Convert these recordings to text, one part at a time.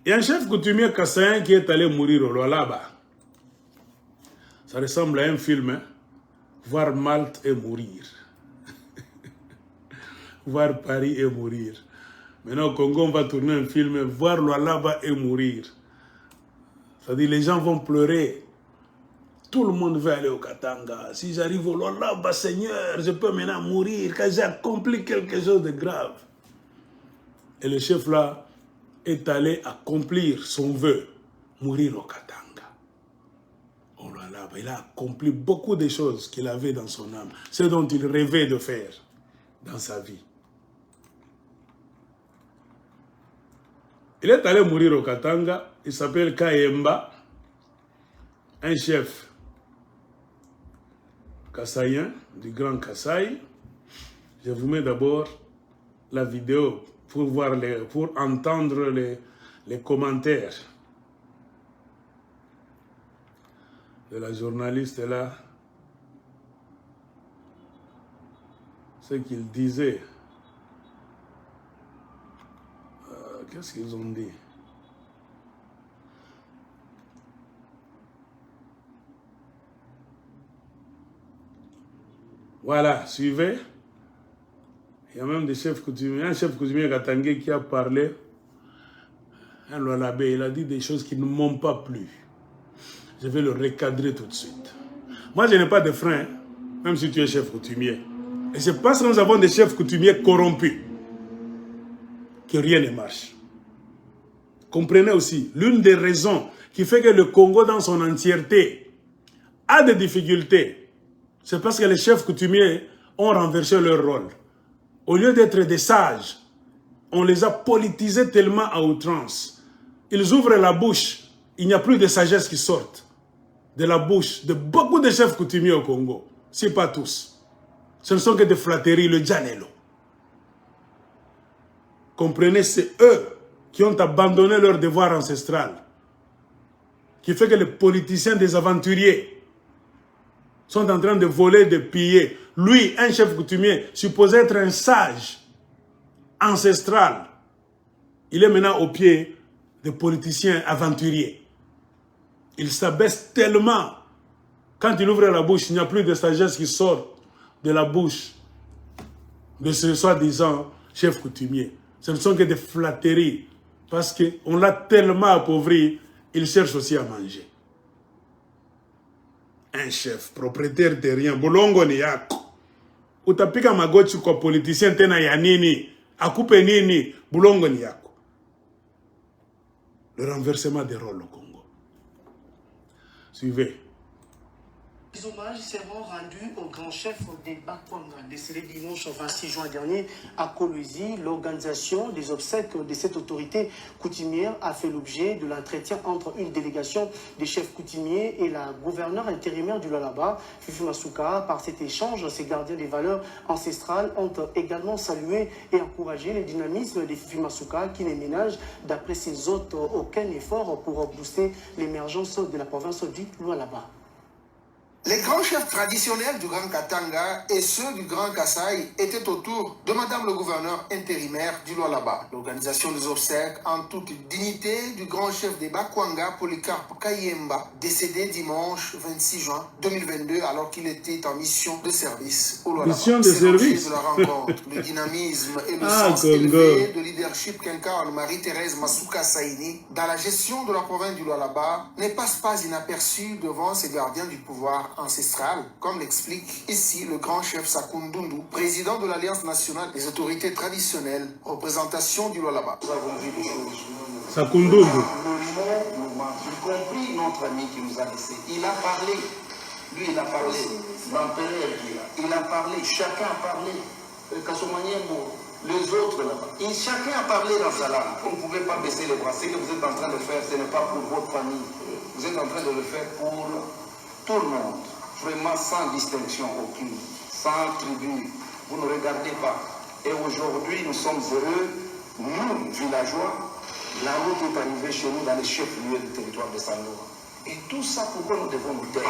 Il y a un chef coutumier kassaïen qui est allé mourir au Lualaba. Ça ressemble à un film, hein? Voir Malte et mourir. Voir Paris et mourir. Maintenant au Congo, on va tourner un film, voir Lualaba et mourir. C'est-à-dire les gens vont pleurer. Tout le monde veut aller au Katanga. Si j'arrive au Lualaba, Seigneur, je peux maintenant mourir quand j'ai accompli quelque chose de grave. Et le chef là est allé accomplir son vœu, mourir au Katanga. Au Lualaba, il a accompli beaucoup de choses qu'il avait dans son âme, ce dont il rêvait de faire dans sa vie. Il est allé mourir au Katanga, il s'appelle Kayemba, un chef kassaïen, du Grand Kasaï. Je vous mets d'abord la vidéo pour entendre les commentaires de la journaliste là, ce qu'il disait. Qu'est-ce qu'ils ont dit? Voilà, suivez. Il y a même des chefs coutumiers, un chef coutumier katangais qui a parlé, un Lualabé, il a dit des choses qui ne m'ont pas plu. Je vais le recadrer tout de suite. Moi, je n'ai pas de frein, même si tu es chef coutumier. Et c'est parce que nous avons des chefs coutumiers corrompus que rien ne marche. Comprenez aussi, l'une des raisons qui fait que le Congo dans son entièreté a des difficultés, c'est parce que les chefs coutumiers ont renversé leur rôle. Au lieu d'être des sages, on les a politisés tellement à outrance. Ils ouvrent la bouche, il n'y a plus de sagesse qui sortent de la bouche de beaucoup de chefs coutumiers au Congo. Si pas tous. Ce ne sont que des flatteries, le Djanelo. Comprenez, c'est eux qui ont abandonné leur devoir ancestral. Qui fait que les politiciens des aventuriers sont en train de voler, de piller. Lui, un chef coutumier, supposé être un sage ancestral, il est maintenant au pied des politiciens aventuriers. Il s'abaisse tellement. Quand il ouvre la bouche, il n'y a plus de sagesse qui sort de la bouche de ce soi-disant chef coutumier. Ce ne sont que des flatteries. Parce qu'on l'a tellement appauvri, il cherche aussi à manger. Un chef, propriétaire terrien, bolongo ni yako. Utapika magoti kwa politicien tena ya nini, akupe nini, bolongo ni yako. Le renversement des rôles au Congo. Suivez. Les hommages seront rendus au grand chef des Bakwanga, décédé dimanche 26 juin dernier à Kolwezi. L'organisation des obsèques de cette autorité coutumière a fait l'objet de l'entretien entre une délégation des chefs coutumiers et la gouverneure intérimaire du Lualaba, Fifi Masuka. Par cet échange, ces gardiens des valeurs ancestrales ont également salué et encouragé le dynamisme de Fifi Masuka qui ne ménage, d'après ses hôtes, aucun effort pour booster l'émergence de la province du Lualaba. Les grands chefs traditionnels du Grand Katanga et ceux du Grand Kasaï étaient autour de Madame le gouverneur intérimaire du Lualaba. L'organisation des obsèques en toute dignité du grand chef des Bakwanga, Polycarpe Kayemba, décédé dimanche 26 juin 2022 alors qu'il était en mission de service au Lualaba. Mission de service. De la rencontre, le dynamisme et le sens élevé de leadership qu'incarne Marie-Thérèse Masuka Saini dans la gestion de la province du Lualaba ne passe pas inaperçu devant ces gardiens du pouvoir ancestrale, comme l'explique ici le grand chef Sakundundu, président de l'Alliance nationale des autorités traditionnelles, représentation du Lualaba. Nous avons vu des choses. Sakundundu. Le moment, y compris notre ami qui nous a laissé, il a parlé. Lui, il a parlé. L'empereur qui est là. Il a parlé. Chacun a parlé. Kasomaniembo, les autres là-bas. Chacun a parlé dans sa langue. Vous ne pouvez pas baisser les bras. Ce que vous êtes en train de faire, ce n'est pas pour votre famille. Vous êtes en train de le faire pour tout le monde, vraiment sans distinction aucune, sans tribu. Vous ne regardez pas. Et aujourd'hui, nous sommes heureux, nous, villageois, la route est arrivée chez nous dans les chefs-lieux du territoire de Sandoa. Et tout ça, pourquoi nous devons nous taire?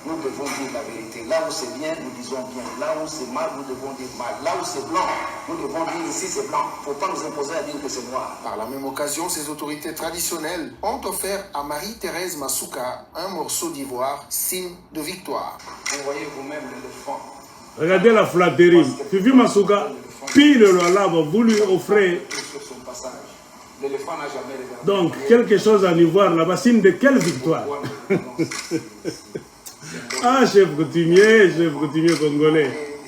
nous devons dire la vérité. Là où c'est bien, nous disons bien. Là où c'est mal, nous devons dire mal. Là où c'est blanc, nous devons dire ici c'est blanc. Il ne faut pas nous imposer à dire que c'est noir. Par la même occasion, ces autorités traditionnelles ont offert à Marie-Thérèse Masuka un morceau d'ivoire, signe de victoire. Vous voyez vous-même l'éléphant. Regardez la flatterie. Fifi Masuka, pile le Lualaba, vous lui offrez. Sur son passage. L'éléphant n'a jamais regardé. Donc, quelque chose en ivoire là-bas, signe de quelle victoire? Ah, chef coutumier congolais.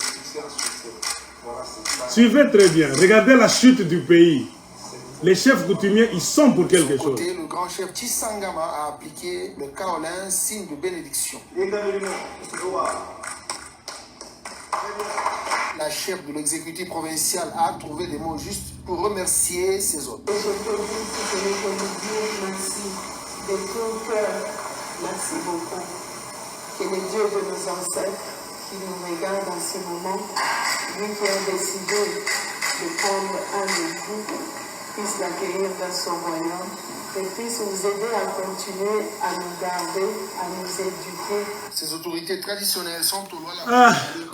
Suivez très bien. Regardez la chute du pays. Les chefs coutumiers, ils sont pour quelque chose. Côté, le grand chef Tsangama a appliqué le kaolin, signe de bénédiction. La chef de l'exécutif provincial a trouvé des mots justes pour remercier ses hôtes. Et je peux vous dire merci de tout cœur. Merci beaucoup. Que le Dieu de nos ancêtres qui nous regarde en ce moment, lui qui a décidé de prendre un de vous, puisse l'accueillir dans son royaume et puisse nous aider à continuer à nous garder, à nous éduquer. Ces autorités traditionnelles sont au loin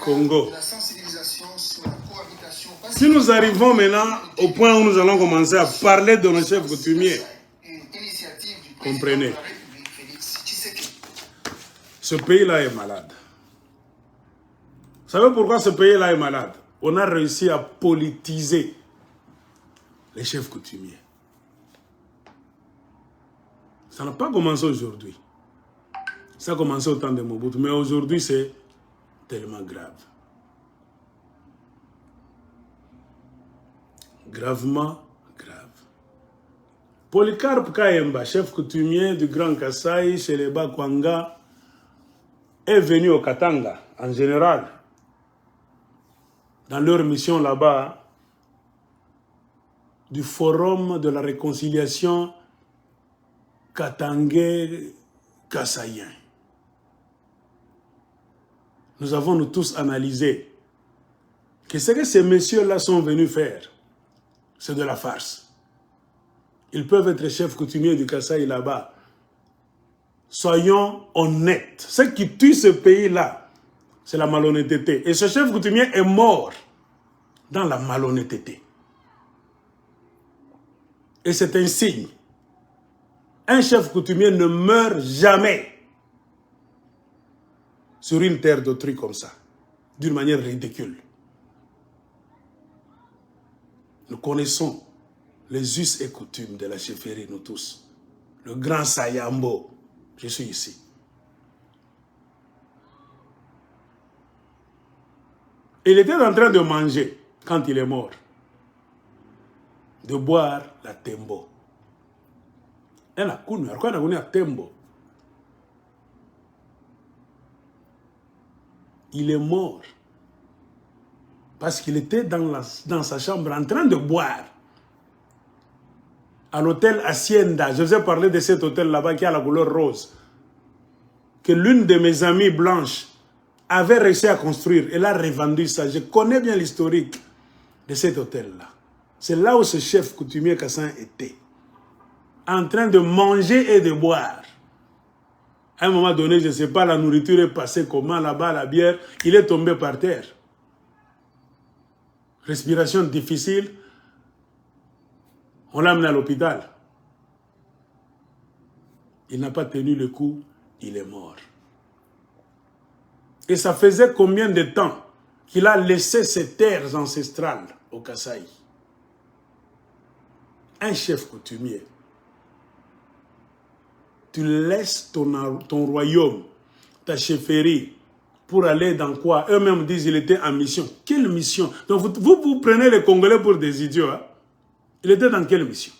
Congo. de la sensibilisation sur la cohabitation. Si nous arrivons maintenant au point où nous allons commencer à parler de nos chefs coutumiers, comprenez, ce pays-là est malade. Vous savez pourquoi ce pays-là est malade? On a réussi à politiser les chefs coutumiers. Ça n'a pas commencé aujourd'hui. Ça a commencé au temps de Mobutu, mais aujourd'hui c'est tellement grave. Gravement grave. Polycarpe Kayemba, chef coutumier du Grand Kasaï chez les Bakwanga, est venu au Katanga en général. Dans leur mission là-bas, du Forum de la réconciliation katangais-kassaïen. Nous avons nous tous analysé que ce que ces messieurs-là sont venus faire, c'est de la farce. Ils peuvent être chefs coutumiers du Kasaï là-bas. Soyons honnêtes. Ce qui tue ce pays-là, c'est la malhonnêteté. Et ce chef coutumier est mort dans la malhonnêteté. Et c'est un signe. Un chef coutumier ne meurt jamais sur une terre d'autrui comme ça, d'une manière ridicule. Nous connaissons les us et coutumes de la chefferie, nous tous. Le grand Sayambo, je suis ici. Il était en train de manger quand il est mort, de boire la tembo. Elle a connu, elle a connu la tembo. Il est mort parce qu'il était dans sa chambre en train de boire à l'hôtel Hacienda. Je vous ai parlé de cet hôtel là-bas qui a la couleur rose, que l'une de mes amies blanches avait réussi à construire. Elle a revendu ça. Je connais bien l'historique de cet hôtel-là. C'est là où ce chef coutumier Kassan était, en train de manger et de boire. À un moment donné, je ne sais pas, la nourriture est passée comment là-bas, la bière, il est tombé par terre. Respiration difficile, on l'a amené à l'hôpital. Il n'a pas tenu le coup, il est mort. Et ça faisait combien de temps qu'il a laissé ses terres ancestrales au Kasaï? Un chef coutumier. Tu laisses ton royaume, ta chefferie, pour aller dans quoi? Eux-mêmes disent qu'il était en mission. Quelle mission? Donc vous prenez les Congolais pour des idiots. Hein? Il était dans quelle mission?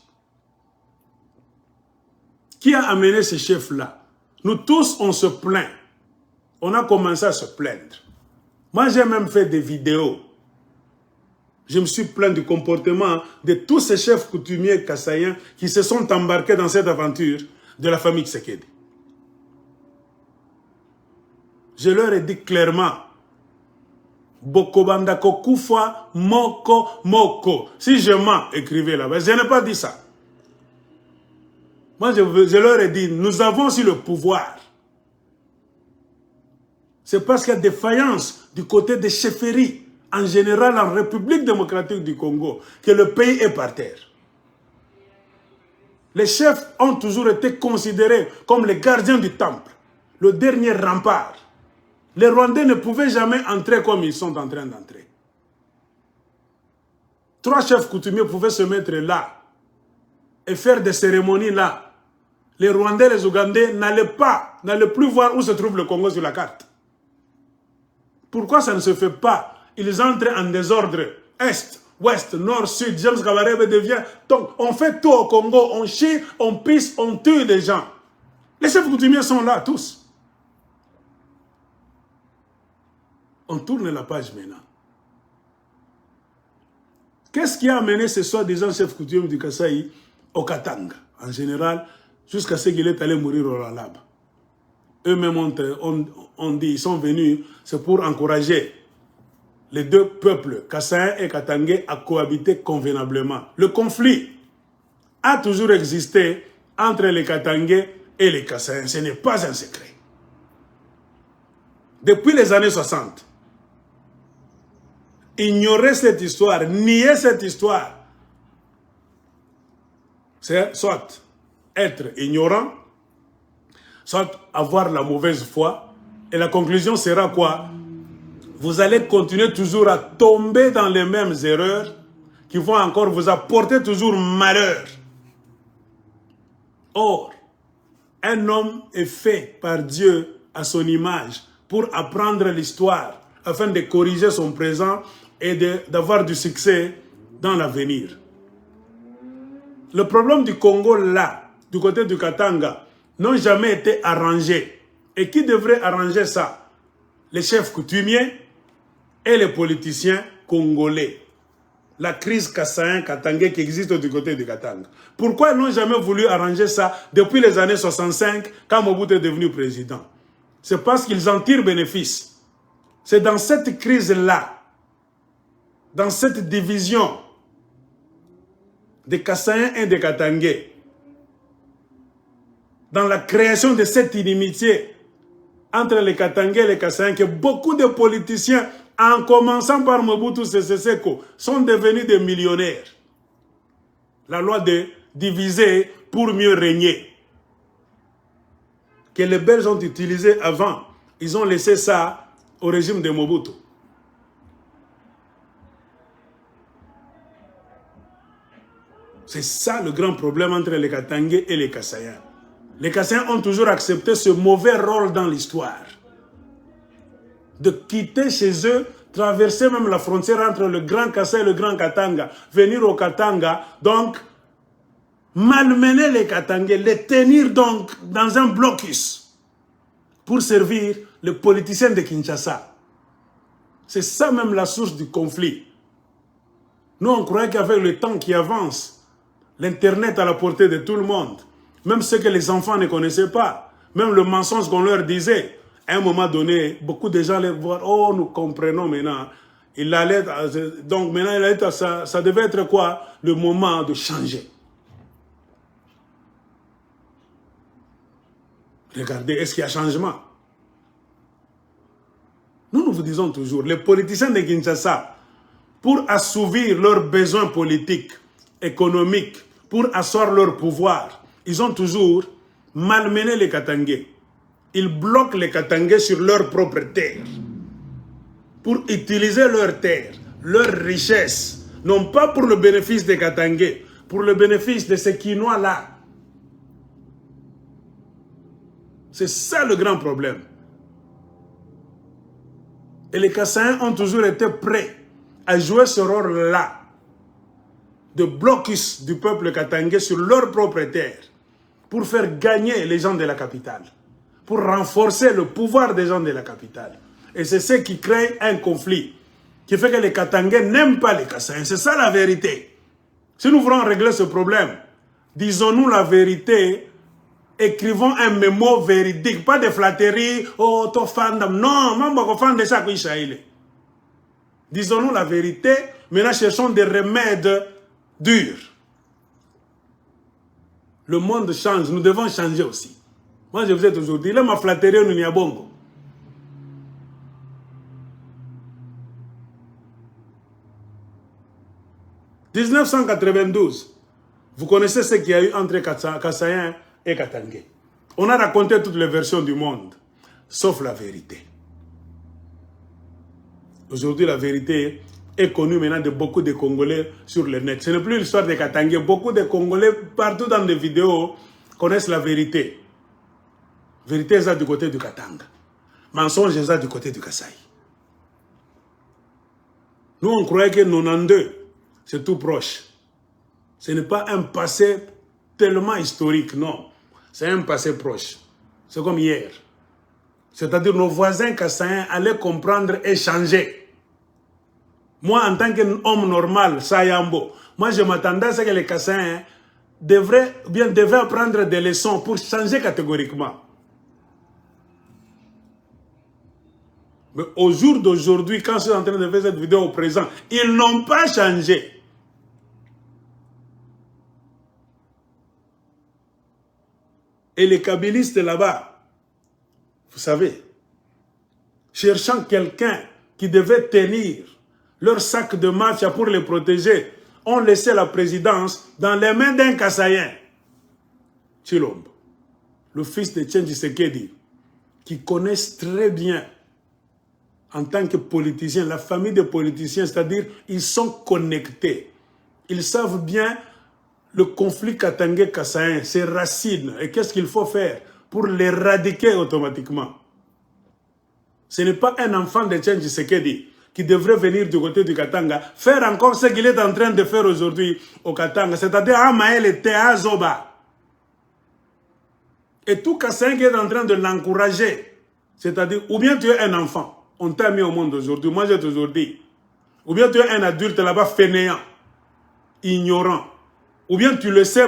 Qui a amené ces chefs-là? Nous tous, on se plaint. On a commencé à se plaindre. Moi, j'ai même fait des vidéos. Je me suis plaint du comportement de tous ces chefs coutumiers kassaïens qui se sont embarqués dans cette aventure de la famille Tshisekedi. Je leur ai dit clairement, Bokobandako Kufa Moko Moko. Si je mens, écrivez là-bas. Je n'ai pas dit ça. Moi, je leur ai dit, nous avons aussi le pouvoir C'est parce qu'il y a des faillances du côté des chefferies, en général en République démocratique du Congo, que le pays est par terre. Les chefs ont toujours été considérés comme les gardiens du temple, le dernier rempart. Les Rwandais ne pouvaient jamais entrer comme ils sont en train d'entrer. 3 chefs coutumiers pouvaient se mettre là et faire des cérémonies là. Les Rwandais, les Ougandais n'allaient plus voir où se trouve le Congo sur la carte. Pourquoi ça ne se fait pas? Ils entrent en désordre. Est, ouest, nord, sud. James Kabarebe devient... Donc, on fait tout au Congo. On chie, on pisse, on tue les gens. Les chefs coutumiers sont là, tous. On tourne la page maintenant. Qu'est-ce qui a amené ce soi-disant chef coutumier du Kasaï au Katanga, en général, jusqu'à ce qu'il est allé mourir au Lalaba? Eux-mêmes ont dit, ils sont venus, c'est pour encourager les deux peuples, Kassaïen et Katangais, à cohabiter convenablement. Le conflit a toujours existé entre les Katangais et les Kassaïens. Ce n'est pas un secret. Depuis les années 60, ignorer cette histoire, nier cette histoire, c'est soit être ignorant, soit avoir la mauvaise foi. Et la conclusion sera quoi? Vous allez continuer toujours à tomber dans les mêmes erreurs qui vont encore vous apporter toujours malheur. Or, un homme est fait par Dieu à son image pour apprendre l'histoire afin de corriger son présent et d'avoir du succès dans l'avenir. Le problème du Congo là, du côté du Katanga, n'ont jamais été arrangés. Et qui devrait arranger ça? Les chefs coutumiers et les politiciens congolais. La crise kassaïen-katangais qui existe du côté du Katanga. Pourquoi ils n'ont jamais voulu arranger ça depuis les années 65 quand Mobutu est devenu président? C'est parce qu'ils en tirent bénéfice. C'est dans cette crise-là, dans cette division des Kassaïens et des Katangais, dans la création de cette inimitié entre les Katangais et les Kassaïens, que beaucoup de politiciens, en commençant par Mobutu Sese Seko, sont devenus des millionnaires. La loi de diviser pour mieux régner, que les Belges ont utilisé avant, ils ont laissé ça au régime de Mobutu. C'est ça le grand problème entre les Katangais et les Kassaïens. Les Kassaïens ont toujours accepté ce mauvais rôle dans l'histoire. De quitter chez eux, traverser même la frontière entre le Grand Kassai et le Grand Katanga, venir au Katanga, donc malmener les Katangais, les tenir donc dans un blocus pour servir les politiciens de Kinshasa. C'est ça même la source du conflit. Nous, on croyait qu'avec le temps qui avance, l'Internet à la portée de tout le monde, même ce que les enfants ne connaissaient pas, même le mensonge qu'on leur disait, à un moment donné, beaucoup de gens allaient voir, oh, nous comprenons maintenant. Donc maintenant, ça devait être quoi? Le moment de changer. Regardez, est-ce qu'il y a changement? Nous vous disons toujours, les politiciens de Kinshasa, pour assouvir leurs besoins politiques, économiques, pour asseoir leur pouvoir, ils ont toujours malmené les Katangais. Ils bloquent les Katangais sur leur propre terre pour utiliser leurs terres, leurs richesses, non pas pour le bénéfice des Katangais, pour le bénéfice de ces Kinois-là. C'est ça le grand problème. Et les Kassaïens ont toujours été prêts à jouer ce rôle-là de blocus du peuple katangais sur leur propre terre pour faire gagner les gens de la capitale, pour renforcer le pouvoir des gens de la capitale. Et c'est ce qui crée un conflit, qui fait que les Katangais n'aiment pas les Kassaïens. C'est ça la vérité. Si nous voulons régler ce problème, disons-nous la vérité, écrivons un mémo véridique, pas de flatterie, oh, to fandam, non, mambo fan de ça qui chaile. Disons-nous la vérité, maintenant cherchons des remèdes durs. Le monde change, nous devons changer aussi. Moi je vous ai toujours dit, là ma flatterie nous n'y a bongo. 1992, vous connaissez ce qu'il y a eu entre Kassaïen et Katangé. On a raconté toutes les versions du monde, sauf la vérité. Aujourd'hui, la vérité est connue maintenant de beaucoup de Congolais sur le net. Ce n'est plus l'histoire de Katangé. Beaucoup de Congolais, partout dans des vidéos, connaissent la vérité. Vérité, c'est du côté du Katanga. Mensonge, c'est du côté du Kasaï. Nous, on croyait que 92, c'est tout proche. Ce n'est pas un passé tellement historique, non. C'est un passé proche. C'est comme hier. C'est-à-dire nos voisins kassaïens allaient comprendre et changer. Moi, en tant qu'homme normal, Sayambo, moi je m'attendais à ce que les kassaïens devaient apprendre des leçons pour changer catégoriquement. Mais au jour d'aujourd'hui, quand je suis en train de faire cette vidéo au présent, ils n'ont pas changé. Et les kabylistes là-bas, vous savez, cherchant quelqu'un qui devait tenir leur sac de mafia pour les protéger, ont laissé la présidence dans les mains d'un Kassaïen, Tshilombo, le fils de Tchéndji Sekedi, qui connaissent très bien, en tant que politiciens, la famille des politiciens, c'est-à-dire ils sont connectés. Ils savent bien le conflit Katangé-Kassaïen, ses racines, et qu'est-ce qu'il faut faire pour l'éradiquer automatiquement. Ce n'est pas un enfant de Tchéndji Sekedi qui devrait venir du côté du Katanga, faire encore ce qu'il est en train de faire aujourd'hui au Katanga, c'est-à-dire à Maël et à Zoba. Et tout Kassaïen qui est en train de l'encourager, c'est-à-dire, ou bien tu es un enfant, on t'a mis au monde aujourd'hui, moi j'ai toujours dit, ou bien tu es un adulte là-bas fainéant, ignorant, ou bien tu le sais,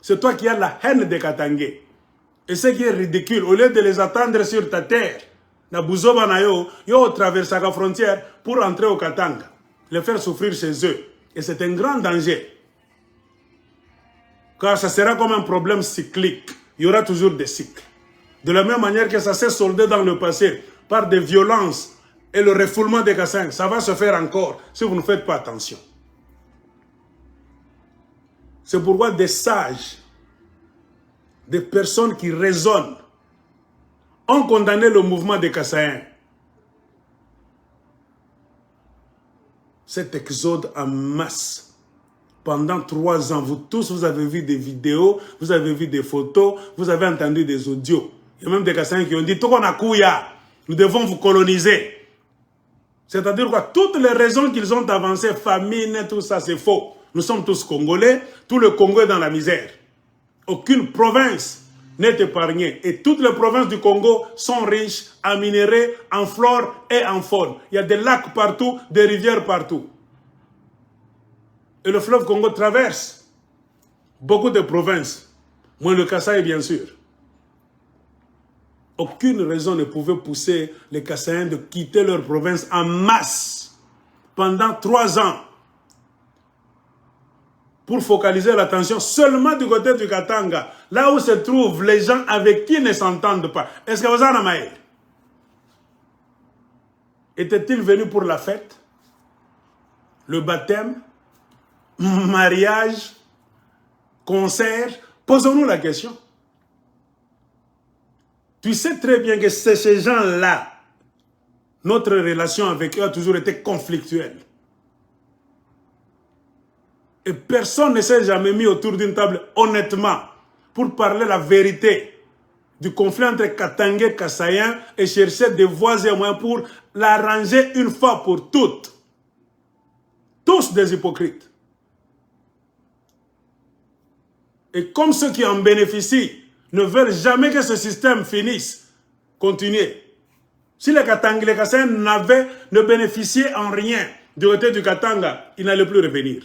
c'est toi qui as la haine des Katangais. Et ce qui est ridicule, au lieu de les attendre sur ta terre, na Buzoba na yo traverse la frontière pour entrer au Katanga, les faire souffrir chez eux. Et c'est un grand danger. Car ça sera comme un problème cyclique. Il y aura toujours des cycles. De la même manière que ça s'est soldé dans le passé par des violences et le refoulement des Kassaïens, ça va se faire encore si vous ne faites pas attention. C'est pourquoi des sages, des personnes qui raisonnent, ont condamné le mouvement des Kassaïens. Cet exode en masse, pendant 3 ans, vous tous, vous avez vu des vidéos, vous avez vu des photos, vous avez entendu des audios. Il y a même des Kassaïens qui ont dit, nous devons vous coloniser. C'est-à-dire quoi? Toutes les raisons qu'ils ont avancées, famine, tout ça, c'est faux. Nous sommes tous Congolais, tout le Congo est dans la misère. Aucune province n'est épargnée. Et toutes les provinces du Congo sont riches en minerais, en flore et en faune. Il y a des lacs partout, des rivières partout. Et le fleuve Congo traverse beaucoup de provinces, moins le Kasaï bien sûr. Aucune raison ne pouvait pousser les Kassaïens de quitter leur province en masse pendant 3 ans pour focaliser l'attention seulement du côté du Katanga, là où se trouvent les gens avec qui ils ne s'entendent pas. Est-ce que vous en avez? Étaient-ils venus pour la fête, le baptême, mariage, concert? Posons-nous la question. Tu sais très bien que c'est ces gens-là, notre relation avec eux a toujours été conflictuelle. Et personne ne s'est jamais mis autour d'une table, honnêtement, pour parler la vérité du conflit entre Katangé et Kassaïen et chercher des voies et moyens pour l'arranger une fois pour toutes. Tous des hypocrites. Et comme ceux qui en bénéficient ne veulent jamais que ce système finisse, continuez. Si les Katangais, les Kassaïens ne bénéficiaient en rien du côté du Katanga, ils n'allaient plus revenir.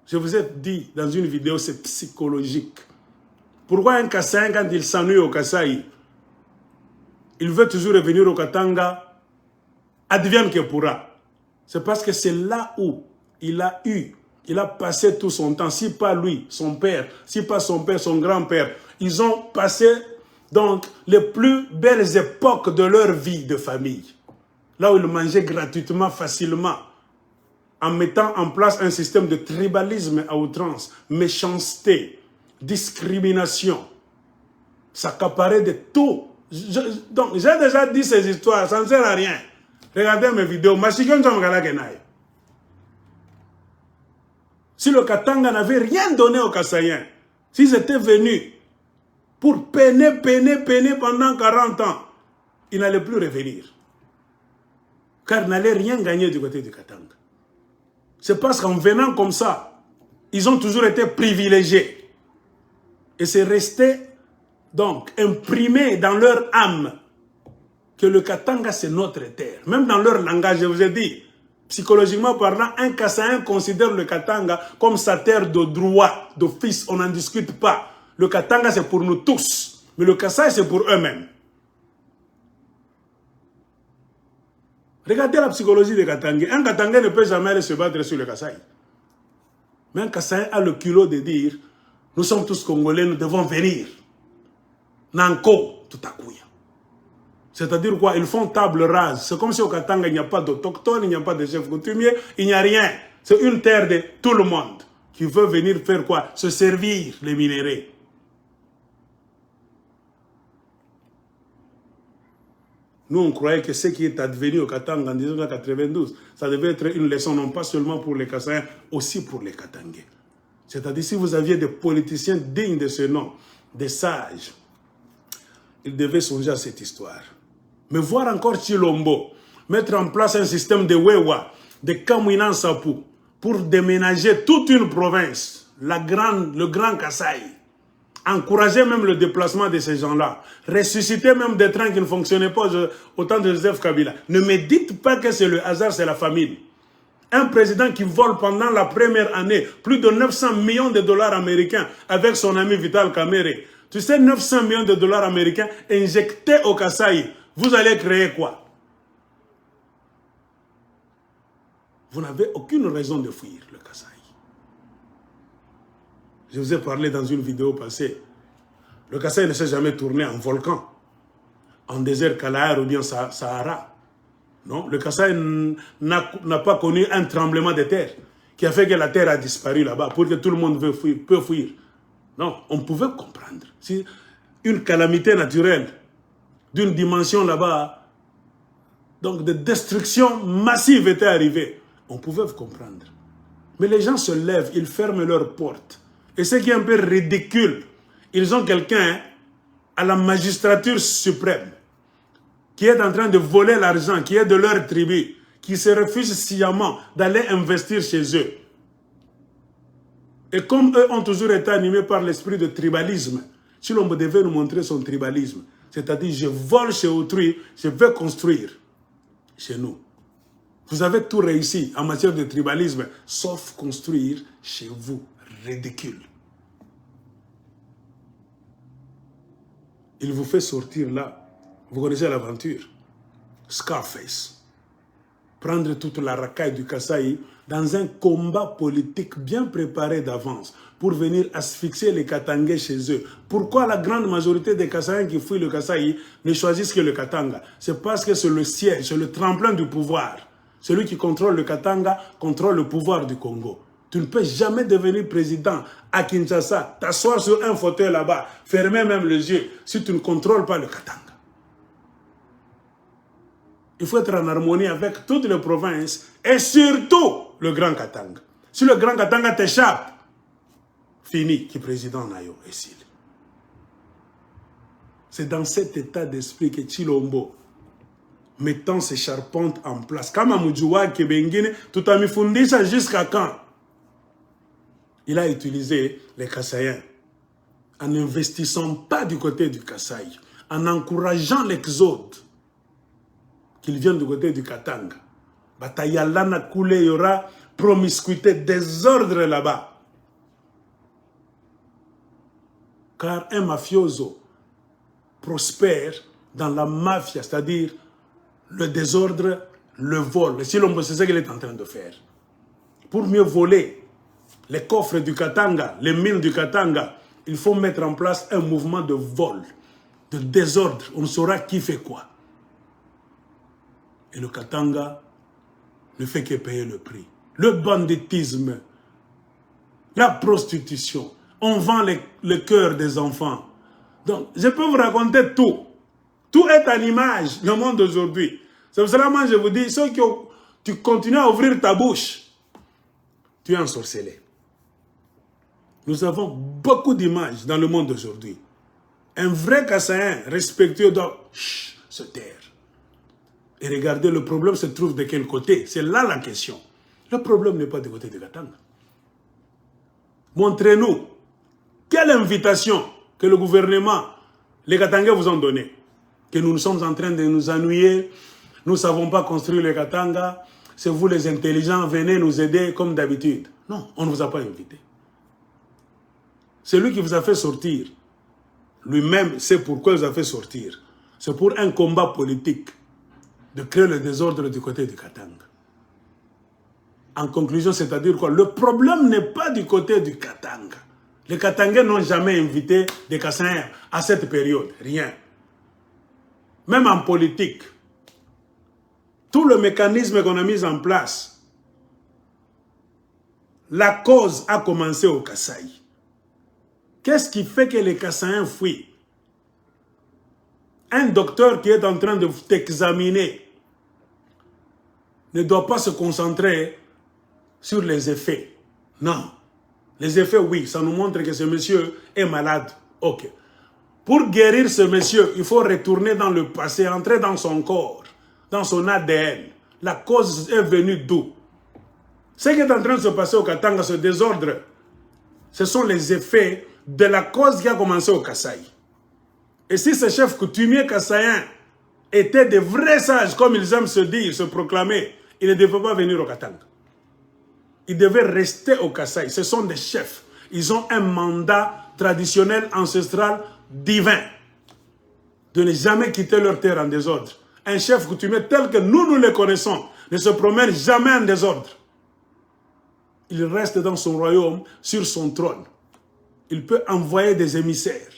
Je vous ai dit dans une vidéo, c'est psychologique. Pourquoi un Kassaïen, quand il s'ennuie au Kasaï, il veut toujours revenir au Katanga, advienne que pourra. C'est parce que c'est là où il a passé tout son temps. Si pas lui, son père, si pas son père, son grand-père, ils ont passé donc les plus belles époques de leur vie de famille. là où ils mangeaient gratuitement, facilement, en mettant en place un système de tribalisme à outrance, méchanceté, discrimination, s'accaparer de tout. Donc, j'ai déjà dit ces histoires, ça ne sert à rien. Regardez mes vidéos. Si le Katanga n'avait rien donné aux Kassaïens, s'ils étaient venus pour peiner pendant 40 ans, ils n'allaient plus revenir. Car ils n'allaient rien gagner du côté du Katanga. C'est parce qu'en venant comme ça, ils ont toujours été privilégiés. Et c'est resté donc imprimé dans leur âme que le Katanga c'est notre terre. Même dans leur langage, je vous ai dit, psychologiquement parlant, un Kassaïen considère le Katanga comme sa terre de droit, d'office, on n'en discute pas. Le Katanga c'est pour nous tous, mais le Kasaï c'est pour eux-mêmes. Regardez la psychologie des Katangais. Un Katangais ne peut jamais aller se battre sur le Kasaï. Mais un Kasaï a le culot de dire, nous sommes tous Congolais, nous devons venir. Nanko, tout à coup. C'est-à-dire quoi? Ils font table rase. C'est comme si au Katanga, il n'y a pas d'autochtones, il n'y a pas de chef coutumier, il n'y a rien. C'est une terre de tout le monde qui veut venir faire quoi? Se servir les minéraux. Nous, on croyait que ce qui est advenu au Katanga en 1992, ça devait être une leçon non pas seulement pour les Kassaïens, aussi pour les Katangais. C'est-à-dire, si vous aviez des politiciens dignes de ce nom, des sages, ils devaient songer à cette histoire. Mais voir encore Chilombo mettre en place un système de Wewa, de Kamouinan Sapou, pour déménager toute une province, le Grand Kasaï, encourager même le déplacement de ces gens-là, ressusciter même des trains qui ne fonctionnaient pas au temps de Joseph Kabila. Ne me dites pas que c'est le hasard, c'est la famine. Un président qui vole pendant la première année plus de 900 millions de dollars américains avec son ami Vital Kamerhe. Tu sais, 900 millions de dollars américains injectés au Kasaï, vous allez créer quoi? Vous n'avez aucune raison de fuir le Kasaï. Je vous ai parlé dans une vidéo passée. Le Kasaï ne s'est jamais tourné en volcan, en désert Kalahar ou bien Sahara. Non, le Kasaï n'a pas connu un tremblement de terre qui a fait que la terre a disparu là-bas pour que tout le monde peut fuir. Non, on pouvait comprendre. Si une calamité naturelle d'une dimension là-bas, donc de destruction massive était arrivée, on pouvait comprendre. Mais les gens se lèvent, ils ferment leurs portes. Et ce qui est un peu ridicule, ils ont quelqu'un à la magistrature suprême qui est en train de voler l'argent, qui est de leur tribu, qui se refuse sciemment d'aller investir chez eux. Et comme eux ont toujours été animés par l'esprit de tribalisme, si l'on devait nous montrer son tribalisme, c'est-à-dire je vole chez autrui, je vais construire chez nous. Vous avez tout réussi en matière de tribalisme, sauf construire chez vous. Ridicule. Il vous fait sortir là. Vous connaissez l'aventure. Scarface. Prendre toute la racaille du Kasaï dans un combat politique bien préparé d'avance pour venir asphyxier les Katangais chez eux. Pourquoi la grande majorité des Kasaïens qui fuient le Kasaï ne choisissent que le Katanga? C'est parce que c'est le siège, c'est le tremplin du pouvoir. Celui qui contrôle le Katanga contrôle le pouvoir du Congo. Tu ne peux jamais devenir président à Kinshasa, t'asseoir sur un fauteuil là-bas, fermer même les yeux si tu ne contrôles pas le Katanga. Il faut être en harmonie avec toutes les provinces et surtout le Grand Katanga. Si le Grand Katanga t'échappe, fini, qui président Nayo et Sile. C'est dans cet état d'esprit que Chilombo, mettant ses charpentes en place, comme Amoudjoua, Kebengine, tout a mis fondé ça jusqu'à quand? Il a utilisé les Kassaïens en n'investissant pas du côté du Kasaï, en encourageant l'exode, qu'ils viennent du côté du Katanga. Batayalana Koulé, il y aura promiscuité, désordre là-bas. Car un mafioso prospère dans la mafia, c'est-à-dire le désordre, le vol. Et si l'on c'est ce qu'il est en train de faire. Pour mieux voler les coffres du Katanga, les mines du Katanga, il faut mettre en place un mouvement de vol, de désordre. On saura qui fait quoi. Et le Katanga ne fait que payer le prix. Le banditisme, la prostitution, on vend le cœur des enfants. Donc, je peux vous raconter tout. Tout est à l'image, le monde d'aujourd'hui. C'est pour cela que je vous dis, ceux qui tu continues à ouvrir ta bouche, tu es ensorcelé. Nous avons beaucoup d'images dans le monde d'aujourd'hui. Un vrai Kassaïen respectueux doit se taire. Et regardez, le problème se trouve de quel côté? C'est là la question. Le problème n'est pas du côté de Katanga. Montrez-nous quelle invitation que le gouvernement, les Katangais vous ont donnée. Que nous sommes en train de nous ennuyer, nous ne savons pas construire les Katanga, c'est vous les intelligents, venez nous aider comme d'habitude. Non, on ne vous a pas invité. C'est lui qui vous a fait sortir. Lui-même sait pourquoi il vous a fait sortir. C'est pour un combat politique de créer le désordre du côté du Katanga. En conclusion, c'est-à-dire quoi? Le problème n'est pas du côté du Katanga. Les Katangais n'ont jamais invité des Kassaïens à cette période. Rien. Même en politique, tout le mécanisme qu'on a mis en place, la cause a commencé au Kasaï. Qu'est-ce qui fait que les Kassaïens fuient? Un docteur qui est en train de t'examiner ne doit pas se concentrer sur les effets. Non. Les effets, oui, ça nous montre que ce monsieur est malade. Ok. Pour guérir ce monsieur, il faut retourner dans le passé, entrer dans son corps, dans son ADN. La cause est venue d'où? Ce qui est en train de se passer au Katanga, ce désordre, ce sont les effets de la cause qui a commencé au Kasaï. Et si ces chefs coutumiers kassaïens étaient des vrais sages, comme ils aiment se dire, se proclamer, ils ne devaient pas venir au Katanga. Ils devaient rester au Kasaï. Ce sont des chefs. Ils ont un mandat traditionnel, ancestral, divin, de ne jamais quitter leur terre en désordre. Un chef coutumier tel que nous les connaissons ne se promène jamais en désordre. Il reste dans son royaume, sur son trône. Il peut envoyer des émissaires.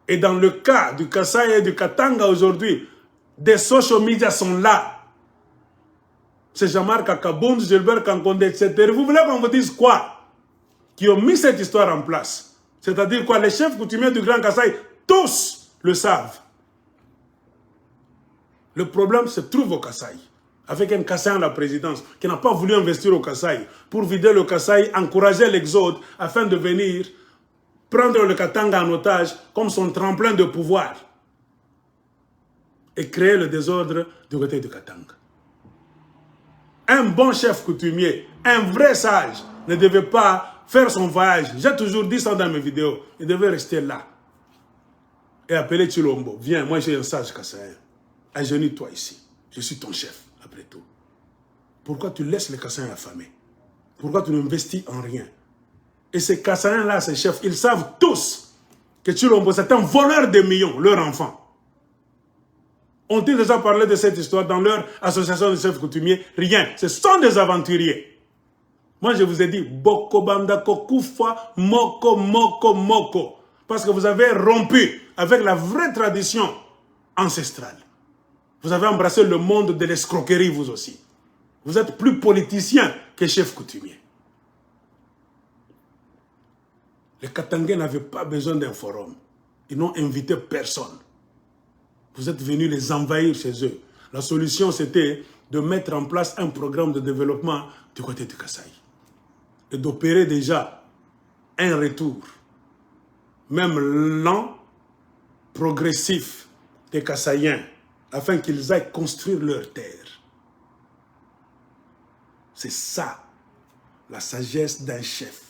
Et dans le cas du Kasaï et du Katanga aujourd'hui, des social media sont là. C'est Jean-Marc Akabound, Gilbert Kankonde, etc. Vous voulez qu'on vous dise quoi? Qui ont mis cette histoire en place. C'est-à-dire quoi? Les chefs coutumiers du Grand Kasaï, tous le savent. Le problème se trouve au Kasaï. Avec un Kasaï à la présidence qui n'a pas voulu investir au Kasaï pour vider le Kasaï, encourager l'exode afin de venir prendre le Katanga en otage comme son tremplin de pouvoir et créer le désordre du côté du Katanga. Un bon chef coutumier, un vrai sage, ne devait pas faire son voyage. J'ai toujours dit ça dans mes vidéos. Il devait rester là et appeler Chilombo. Viens, moi j'ai un sage Kassaïen. Agenouille-toi ici. Je suis ton chef, après tout. Pourquoi tu laisses les Kassaïens affamés? Pourquoi tu n'investis en rien? Et ces Kassaïens-là, ces chefs, ils savent tous que Chilombo, c'est un voleur de millions, leur enfant. Ont-ils déjà parlé de cette histoire dans leur association de chefs coutumiers? Rien. Ce sont des aventuriers. Moi, je vous ai dit, Boko Bandako Kufa, Moko, Moko, Moko. Parce que vous avez rompu avec la vraie tradition ancestrale. Vous avez embrassé le monde de l'escroquerie, vous aussi. Vous êtes plus politicien que chef coutumier. Les Katangais n'avaient pas besoin d'un forum. Ils n'ont invité personne. Vous êtes venus les envahir chez eux. La solution, c'était de mettre en place un programme de développement du côté du Kasaï. Et d'opérer déjà un retour, même lent, progressif, des Kassaïens, afin qu'ils aillent construire leur terre. C'est ça, la sagesse d'un chef.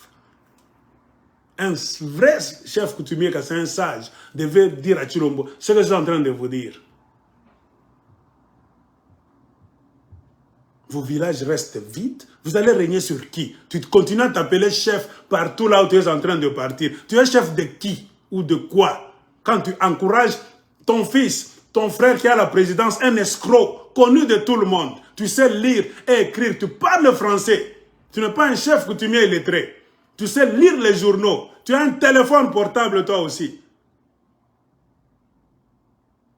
Un vrai chef coutumier, c'est un sage, devait dire à Chilombo ce que je suis en train de vous dire. Vos villages restent vides. Vous allez régner sur qui? Tu continues à t'appeler chef partout là où tu es en train de partir. Tu es chef de qui ou de quoi? Quand tu encourages ton fils, ton frère qui a la présidence, un escroc connu de tout le monde. Tu sais lire et écrire, tu parles français. Tu n'es pas un chef coutumier illettré. Tu sais lire les journaux. Tu as un téléphone portable toi aussi.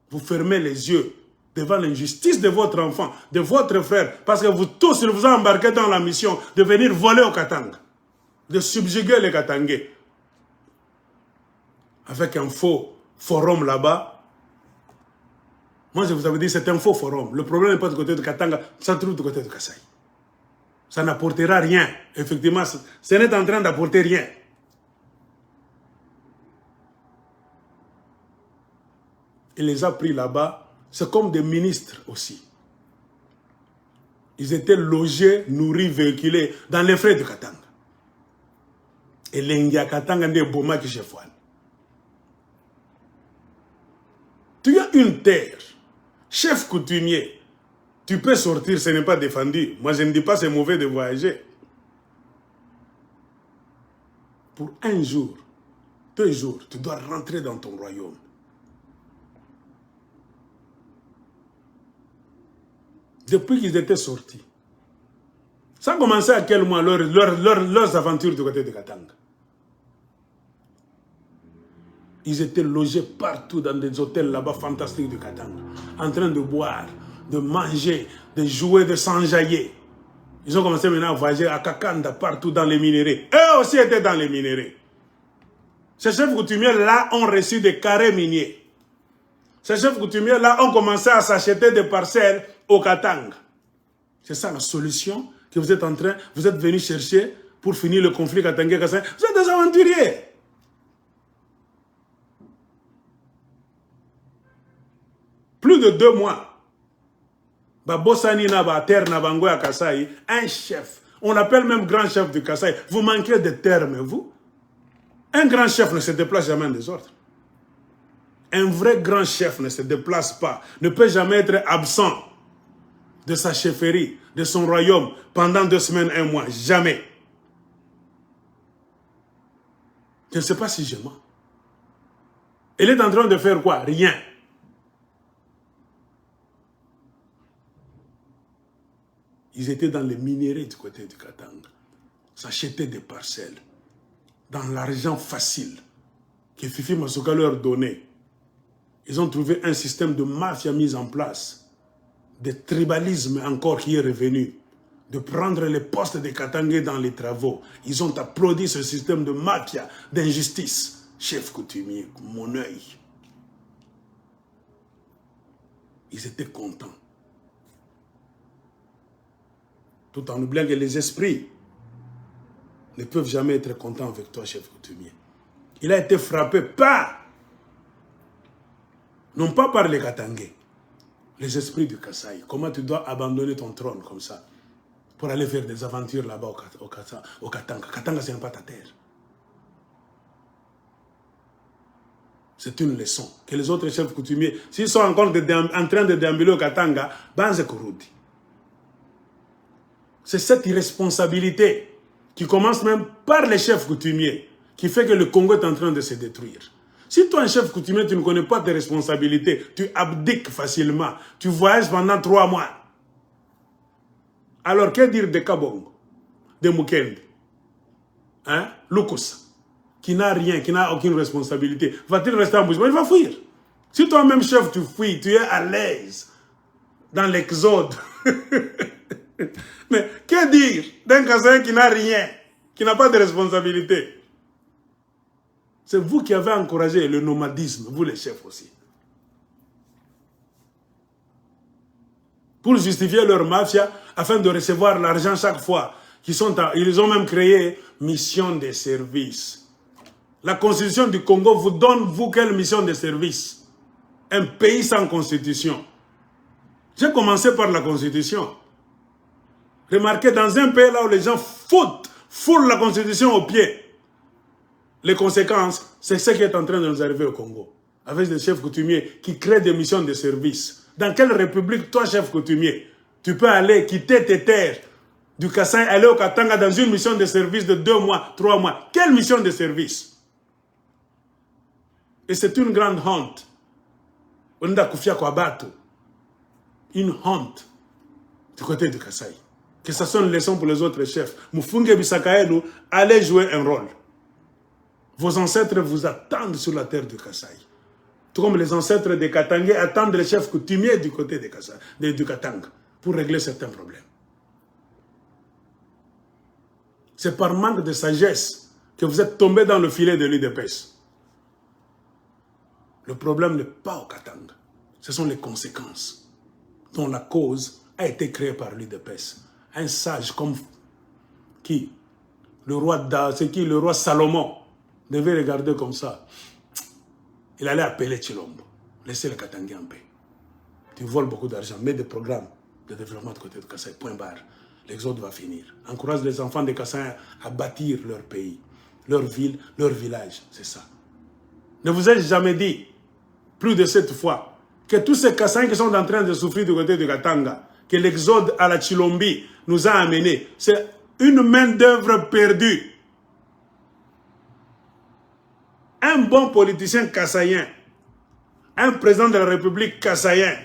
Vous fermez les yeux devant l'injustice de votre enfant, de votre frère, parce que vous tous, vous embarquez dans la mission de venir voler au Katanga, de subjuguer les Katangais. Avec un faux forum là-bas. Moi, je vous avais dit, c'est un faux forum. Le problème n'est pas du côté de Katanga, ça se trouve du côté de Kasaï. Ça n'apportera rien. Effectivement, ce n'est en train d'apporter rien. Il les a pris là-bas, c'est comme des ministres aussi. Ils étaient logés, nourris, véhiculés dans les frais de Katanga. Et l'India Katanga n'est Boma qui chef. Tu as une terre, chef coutumier, tu peux sortir, ce n'est pas défendu. Moi, je ne dis pas que c'est mauvais de voyager. Pour un jour, 2 jours, tu dois rentrer dans ton royaume. Depuis qu'ils étaient sortis, ça a commencé à quel mois leurs aventures du côté de Katanga? Ils étaient logés partout dans des hôtels là-bas fantastiques de Katanga, en train de boire, de manger, de jouer, de s'enjailler. Ils ont commencé maintenant à voyager à Kakanda, partout dans les minéraux. Eux aussi étaient dans les minéraux. Ces chefs coutumiers-là ont reçu des carrés miniers. Ces chefs coutumiers-là ont commencé à s'acheter des parcelles au Katanga. C'est ça la solution que vous êtes en train, vous êtes venus chercher pour finir le conflit Katanga-Kassai. Vous êtes des aventuriers. Plus de 2 mois. Babosani Naba, terre Nabangoya Kassai, un chef. On l'appelle même grand chef du Kassai. Vous manquez de termes, vous. Un grand chef ne se déplace jamais en désordre. Un vrai grand chef ne se déplace pas, ne peut jamais être absent de sa chefferie, de son royaume, pendant 2 semaines, 1 mois. Jamais. Je ne sais pas si je mens. Elle est en train de faire quoi? Rien. Ils étaient dans les minéraux du côté du Katanga. S'achetaient des parcelles. Dans l'argent facile que Fifi Masuka leur donnait. Ils ont trouvé un système de mafia mis en place. De tribalisme encore qui est revenu. De prendre les postes des Katangais dans les travaux. Ils ont applaudi ce système de mafia, d'injustice. Chef coutumier, mon œil. Ils étaient contents. Tout en oubliant que les esprits ne peuvent jamais être contents avec toi, chef coutumier. Il a été frappé non pas par les Katangais, les esprits du Kassai. Comment tu dois abandonner ton trône comme ça pour aller faire des aventures là-bas au Katanga. Katanga, ce n'est pas ta terre. C'est une leçon que les autres chefs coutumiers, s'ils sont encore en train de déambuler au Katanga, Banze Kurudi. C'est cette irresponsabilité qui commence même par les chefs coutumiers qui fait que le Congo est en train de se détruire. Si toi, un chef coutumier, tu ne connais pas tes responsabilités, tu abdiques facilement, tu voyages pendant 3 mois. Alors, que dire de Kabongo, de Mukendi, Lukus, qui n'a rien, qui n'a aucune responsabilité? Va-t-il rester en Bushman? Il va fuir. Si toi-même, chef, tu fuis, tu es à l'aise dans l'exode. Mais que dire d'un Kassai qui n'a rien, qui n'a pas de responsabilité? C'est vous qui avez encouragé le nomadisme, vous les chefs aussi. Pour justifier leur mafia, afin de recevoir l'argent chaque fois. Ils ont même créé mission de service. La constitution du Congo vous donne, vous, quelle mission de service? Un pays sans constitution. J'ai commencé par la constitution. Remarquez, dans un pays là où les gens foulent la constitution au pied, les conséquences, c'est ce qui est en train de nous arriver au Congo. Avec des chefs coutumiers qui créent des missions de service. Dans quelle république, toi, chef coutumier, tu peux aller quitter tes terres du Kassai, aller au Katanga dans une mission de service de 2 mois, 3 mois? Quelle mission de service? Et c'est une grande honte. Une honte du côté du Kassai. Que ça soit une leçon pour les autres chefs. Mufunge Bisakaelu, allez jouer un rôle. Vos ancêtres vous attendent sur la terre du Kassai. Tout comme les ancêtres des Katangais attendent les chefs coutumiers du côté du Katanga pour régler certains problèmes. C'est par manque de sagesse que vous êtes tombé dans le filet de l'UDPS. Le problème n'est pas au Katanga. Ce sont les conséquences dont la cause a été créée par l'UDPS. Un sage comme qui? Le roi Salomon devait regarder comme ça. Il allait appeler Chilombo. Laissez le Katangais en paix. Tu voles beaucoup d'argent, mets des programmes de développement de côté de Kasaï, point barre. L'exode va finir. Encourage les enfants de Kasaï à bâtir leur pays, leur ville, leur village. C'est ça. Ne vous ai-je jamais dit, plus de 7 fois, que tous ces Kasaïs qui sont en train de souffrir du côté de Katanga, que l'exode à la Chilombi nous a amenés, c'est une main-d'œuvre perdue. Un bon politicien kassaïen, un président de la République kassaïen,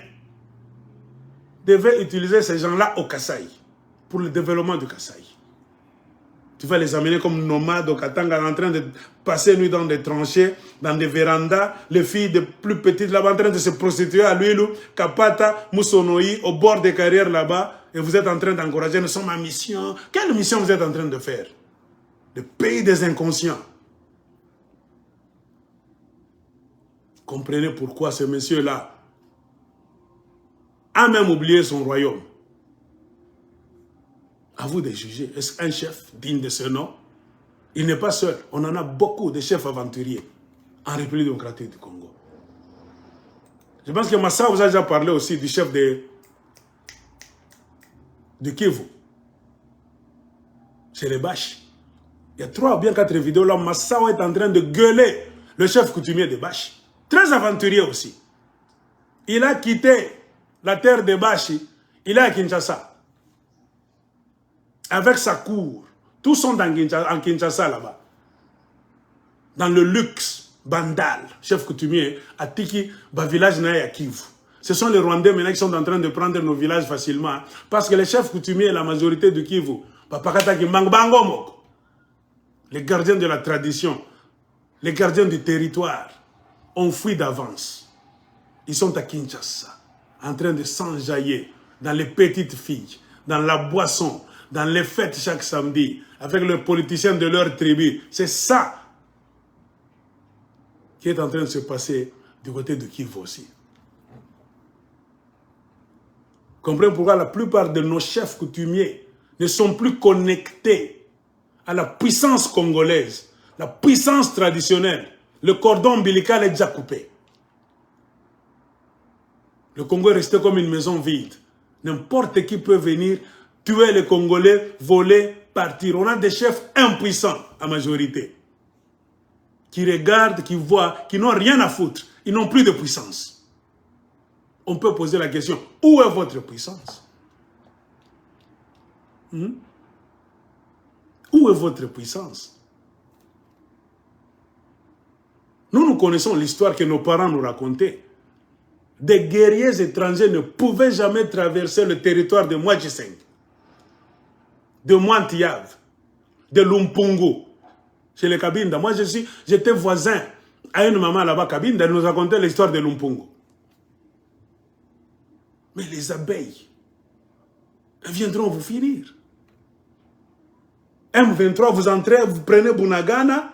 devait utiliser ces gens-là au Kasaï, pour le développement du Kasaï. Tu vas les amener comme nomades au Katanga, en train de passer nuit dans des tranchées, dans des vérandas, les filles de plus petites là-bas en train de se prostituer à Luilu, Kapata, Moussonoï, au bord des carrières là-bas, et vous êtes en train d'encourager, nous sommes en mission. Quelle mission vous êtes en train de faire? Le pays des inconscients. Comprenez pourquoi ce monsieur-là a même oublié son royaume. À vous de juger. Est-ce qu'un chef digne de ce nom? Il n'est pas seul. On en a beaucoup de chefs aventuriers en République démocratique du Congo. Je pense que Massa vous a déjà parlé aussi du chef de Kivu. C'est les Bashi. Il y a 3 ou bien 4 vidéos là, Massa est en train de gueuler le chef coutumier des Bashi. Très aventurier aussi. Il a quitté la terre des Bashi, il est à Kinshasa. Avec sa cour. Tous sont en Kinshasa là-bas. Dans le luxe, Bandal, chef coutumier, à Tiki, village à Kivu. Ce sont les Rwandais maintenant qui sont en train de prendre nos villages facilement. Parce que les chefs coutumiers, la majorité du Kivu, les gardiens de la tradition, les gardiens du territoire, ont fui d'avance. Ils sont à Kinshasa, en train de s'enjailler dans les petites filles, dans la boisson, dans les fêtes chaque samedi, avec les politiciens de leur tribu. C'est ça qui est en train de se passer du côté de Kivu aussi. Comprenez pourquoi la plupart de nos chefs coutumiers ne sont plus connectés à la puissance congolaise, la puissance traditionnelle. Le cordon ombilical est déjà coupé. Le Congo est resté comme une maison vide. N'importe qui peut venir tuer les Congolais, voler, partir. On a des chefs impuissants, à majorité, qui regardent, qui voient, qui n'ont rien à foutre. Ils n'ont plus de puissance. On peut poser la question, où est votre puissance? Où est votre puissance? Nous connaissons l'histoire que nos parents nous racontaient. Des guerriers étrangers ne pouvaient jamais traverser le territoire de Mwadjiseng, de Mwantiyav, de Lumpungu, chez les Kabinda. Moi, j'étais voisin à une maman là-bas, Kabinda, elle nous racontait l'histoire de Lumpungu. Mais les abeilles, elles viendront vous finir. M23, vous entrez, vous prenez Bunagana.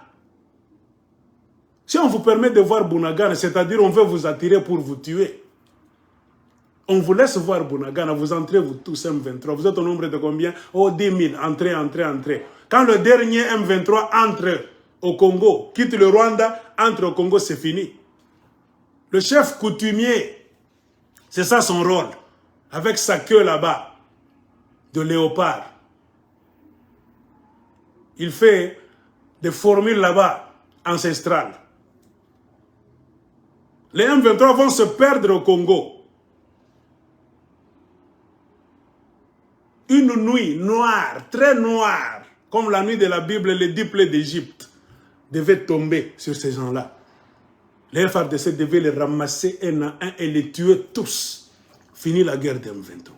Si on vous permet de voir Bunagana, c'est-à-dire on veut vous attirer pour vous tuer. On vous laisse voir Bunagana, vous entrez vous tous M23. Vous êtes au nombre de combien? Oh, 10 000, entrez, entrez, entrez. Quand le dernier M23 entre au Congo, quitte le Rwanda, entre au Congo, c'est fini. Le chef coutumier, c'est ça son rôle. Avec sa queue là-bas, de léopard. Il fait des formules là-bas, ancestrales. Les M23 vont se perdre au Congo. Une nuit noire, très noire, comme la nuit de la Bible, les 10 plaies d'Égypte, devait tomber sur ces gens-là. Les FARDC devaient les ramasser un à un et les tuer tous. Fini la guerre des M23.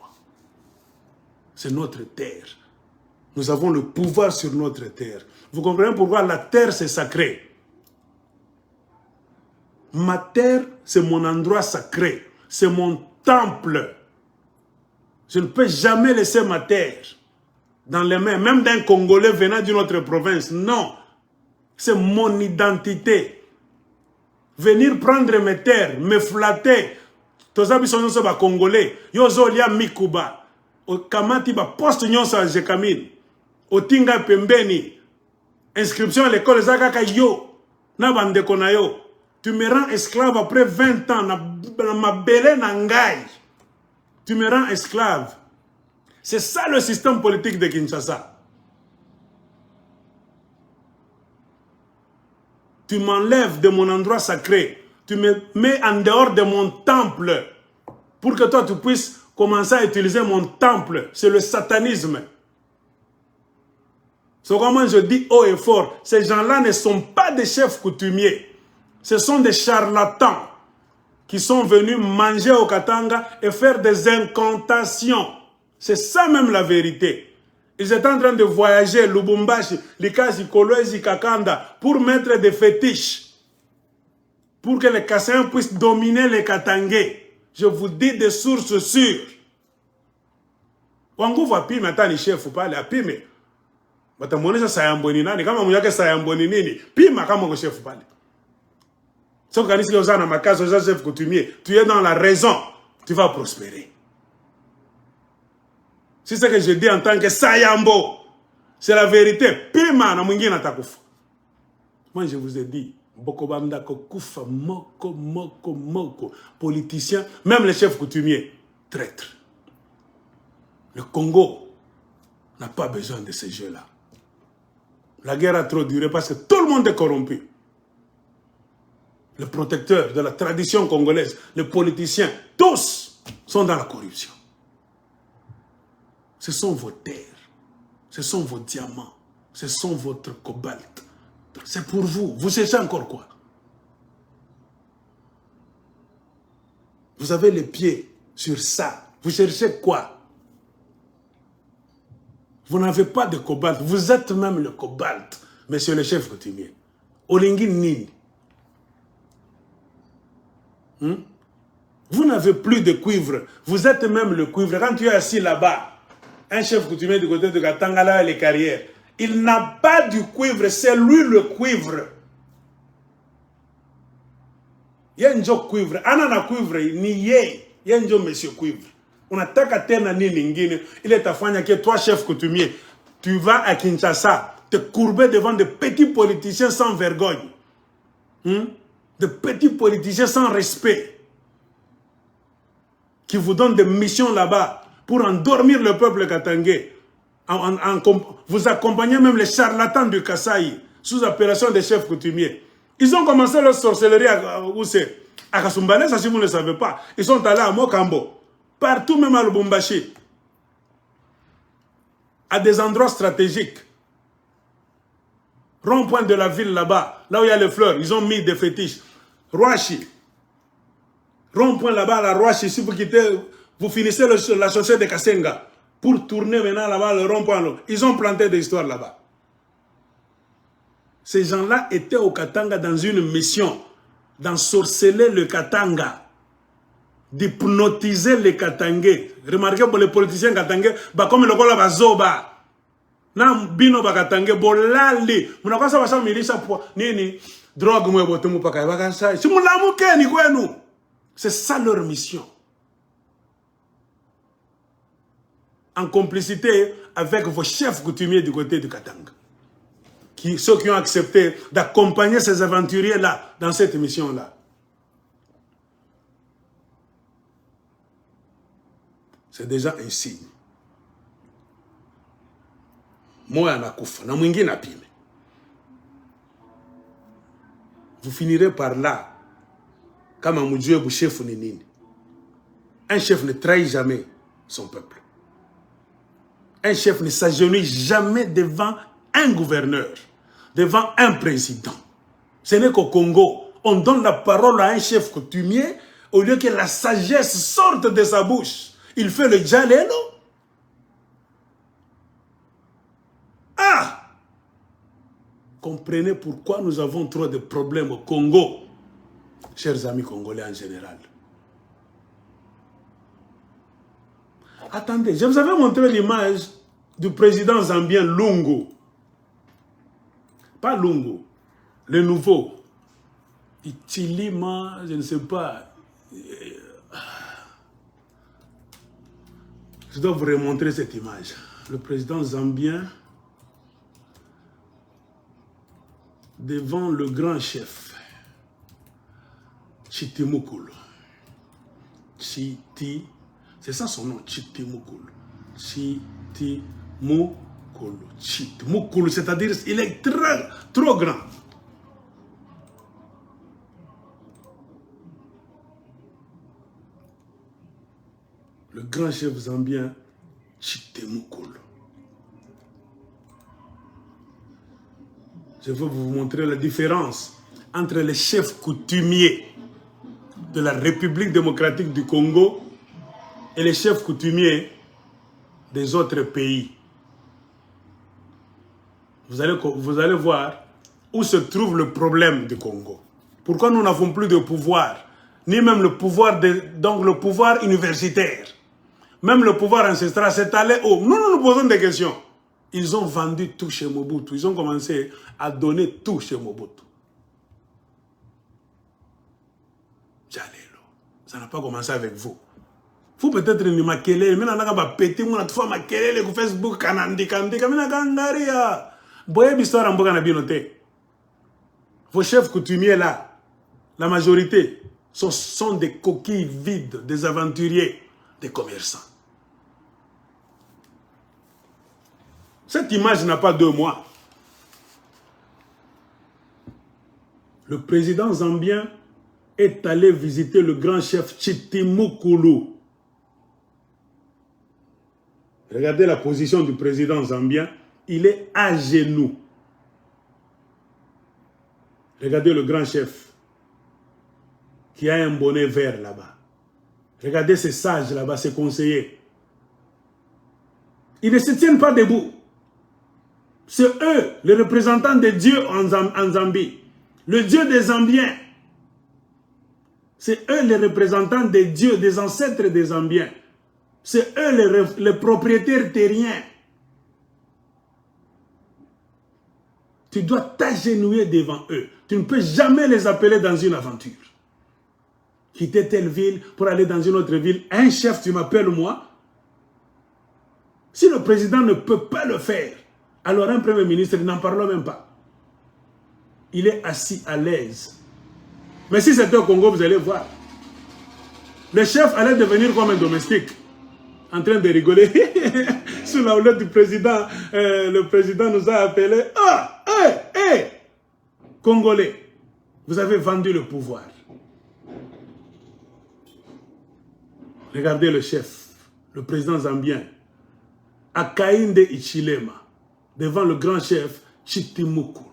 C'est notre terre. Nous avons le pouvoir sur notre terre. Vous comprenez pourquoi la terre c'est sacré? Ma terre, c'est mon endroit sacré. C'est mon temple. Je ne peux jamais laisser ma terre dans les mains, même d'un Congolais venant d'une autre province. Non. C'est mon identité. Venir prendre mes terres, me flatter. Tous les gens sont Congolais. Yozo lia mikuba. O kamati ba poste nyonsa jekamine. O tinga pembeni. Inscription à l'école zakaka yo. Na bandeko na yo. Tu me rends esclave après 20 ans. Na mabele na ngai. Tu me rends esclave. C'est ça le système politique de Kinshasa. Tu m'enlèves de mon endroit sacré. Tu me mets en dehors de mon temple. Pour que toi tu puisses commencer à utiliser mon temple. C'est le satanisme. C'est comment je dis haut et fort. Ces gens-là ne sont pas des chefs coutumiers. Ce sont des charlatans qui sont venus manger au Katanga et faire des incantations. C'est ça même la vérité. Ils étaient en train de voyager, Lubumbashi, Likasi, Kolwezi, Kakanda, pour mettre des fétiches. Pour que les Kassaïens puissent dominer les Katangais. Je vous dis des sources sûres. Wangu va pime, attends, les chefs, pas les pime. Batamonesa sayamboni nani, kama muyake sayamboni nini, pima kama le chef pas. Si on organise les gens dans ma case, aux chefs coutumiers, tu es dans la raison, tu vas prospérer. C'est ce que je dis en tant que Sayambo. C'est la vérité. Pima na mwingine atakufa. Moi je vous ai dit, Bokobanda kokufa moko. Politiciens, même les chefs coutumiers, traîtres. Le Congo n'a pas besoin de ces jeux-là. La guerre a trop duré parce que tout le monde est corrompu. Le protecteur de la tradition congolaise, les politiciens, tous sont dans la corruption. Ce sont vos terres, ce sont vos diamants, ce sont votre cobalt. C'est pour vous. Vous cherchez encore quoi? Vous avez les pieds sur ça. Vous cherchez quoi? Vous n'avez pas de cobalt. Vous êtes même le cobalt, monsieur le chef coutumier. Olingi Nini. Vous n'avez plus de cuivre. Vous êtes même le cuivre. Quand tu es assis là-bas, un chef coutumier du côté de Katanga, les carrières, il n'a pas du cuivre, c'est lui le cuivre. Il y a un jour cuivre. Anana cuivre, ni yé. Il y a un jour monsieur cuivre. On attaque à terre, il est à Fania que toi, chef coutumier, tu vas à Kinshasa, te courber devant de petits politiciens sans vergogne. De petits politiciens sans respect. Qui vous donnent des missions là-bas pour endormir le peuple katangais. Vous accompagnez même les charlatans du Kasaï sous appellation des chefs coutumiers. Ils ont commencé leur sorcellerie où c'est? À Kasumbalé, ça si vous ne le savez pas. Ils sont allés à Mokambo. Partout, même à Lubumbashi. À des endroits stratégiques. Rond-point de la ville là-bas, là où il y a les fleurs, ils ont mis des fétiches. Rouachi. Rond-point là-bas, la Rouachi, si vous quittez, vous finissez la chaussée de Kasenga. Pour tourner maintenant là-bas, le rond-point, ils ont planté des histoires là-bas. Ces gens-là étaient au Katanga dans une mission, d'ensorceler le Katanga, d'hypnotiser les Katangais. Remarquez pour les politiciens Katangais, comme le Kola Bazoba. Na bino Katangais, bolali. Muna sa basa milisha po nini drogue mwe botumu paka bakasa. Si mulamuke ni kwenu. C'est ça leur mission. En complicité avec vos chefs coutumiers du côté du Katanga. Ceux qui ont accepté d'accompagner ces aventuriers-là dans cette mission-là. C'est déjà un signe. Moi, na mwingi na pime. Vous finirez par là. Comme un Dieu, chef ni nini. Un chef ne trahit jamais son peuple. Un chef ne s'agenouille jamais devant un gouverneur, devant un président. Ce n'est qu'au Congo, on donne la parole à un chef coutumier au lieu que la sagesse sorte de sa bouche. Il fait le djalelo. Ah! Comprenez pourquoi nous avons trop de problèmes au Congo. chers amis congolais en général. Attendez, je vous avais montré l'image du président zambien Lungu. Pas Lungu, le nouveau. Ichilima, je ne sais pas. Je dois vous remontrer cette image. Le président zambien devant le grand chef, Chitimukulu. C'est ça son nom, Chitimukulu. Chitimukulu. Chitimukulu, c'est-à-dire il est trop grand. Le grand chef zambien, Chitimukulu. Je veux vous montrer la différence entre les chefs coutumiers de la République démocratique du Congo et les chefs coutumiers des autres pays. Vous allez voir où se trouve le problème du Congo. Pourquoi nous n'avons plus de pouvoir, ni même le pouvoir, donc le pouvoir universitaire. Même le pouvoir ancestral s'est allé haut. Nous nous posons des questions. Ils ont vendu tout chez Mobutu. Ils ont commencé à donner tout chez Mobutu. Jalelo. Ça n'a pas commencé avec vous. Vous peut-être ni makelele. Mais n'a pas pété. Moi, tu fais makelele sur Facebook. Kanandi. Kamina kangaria. Boye bistoire en boga na binote. Vos chefs coutumiers là, la majorité, sont des coquilles vides, des aventuriers, des commerçants. Cette image n'a pas 2 mois. Le président zambien est allé visiter le grand chef Chitimukulu. Regardez la position du président zambien. Il est à genoux. Regardez le grand chef qui a un bonnet vert là-bas. Regardez ces sages là-bas, ces conseillers. Ils ne se tiennent pas debout. C'est eux, les représentants des dieux en Zambie. Le dieu des Zambiens. C'est eux les représentants des dieux, des ancêtres des Zambiens. C'est eux les propriétaires terriens. Tu dois t'agenouiller devant eux. Tu ne peux jamais les appeler dans une aventure. Quitter telle ville pour aller dans une autre ville. Un chef, tu m'appelles moi. Si le président ne peut pas le faire, alors un premier ministre, n'en parlons même pas. Il est assis à l'aise. Mais si c'était au Congo, vous allez voir. Le chef allait devenir comme un domestique. En train de rigoler. Sous la houlette du président, le président nous a appelés. Ah, Congolais, vous avez vendu le pouvoir. Regardez le chef, le président zambien, Hakainde Hichilema, devant le grand chef Chitimukulu.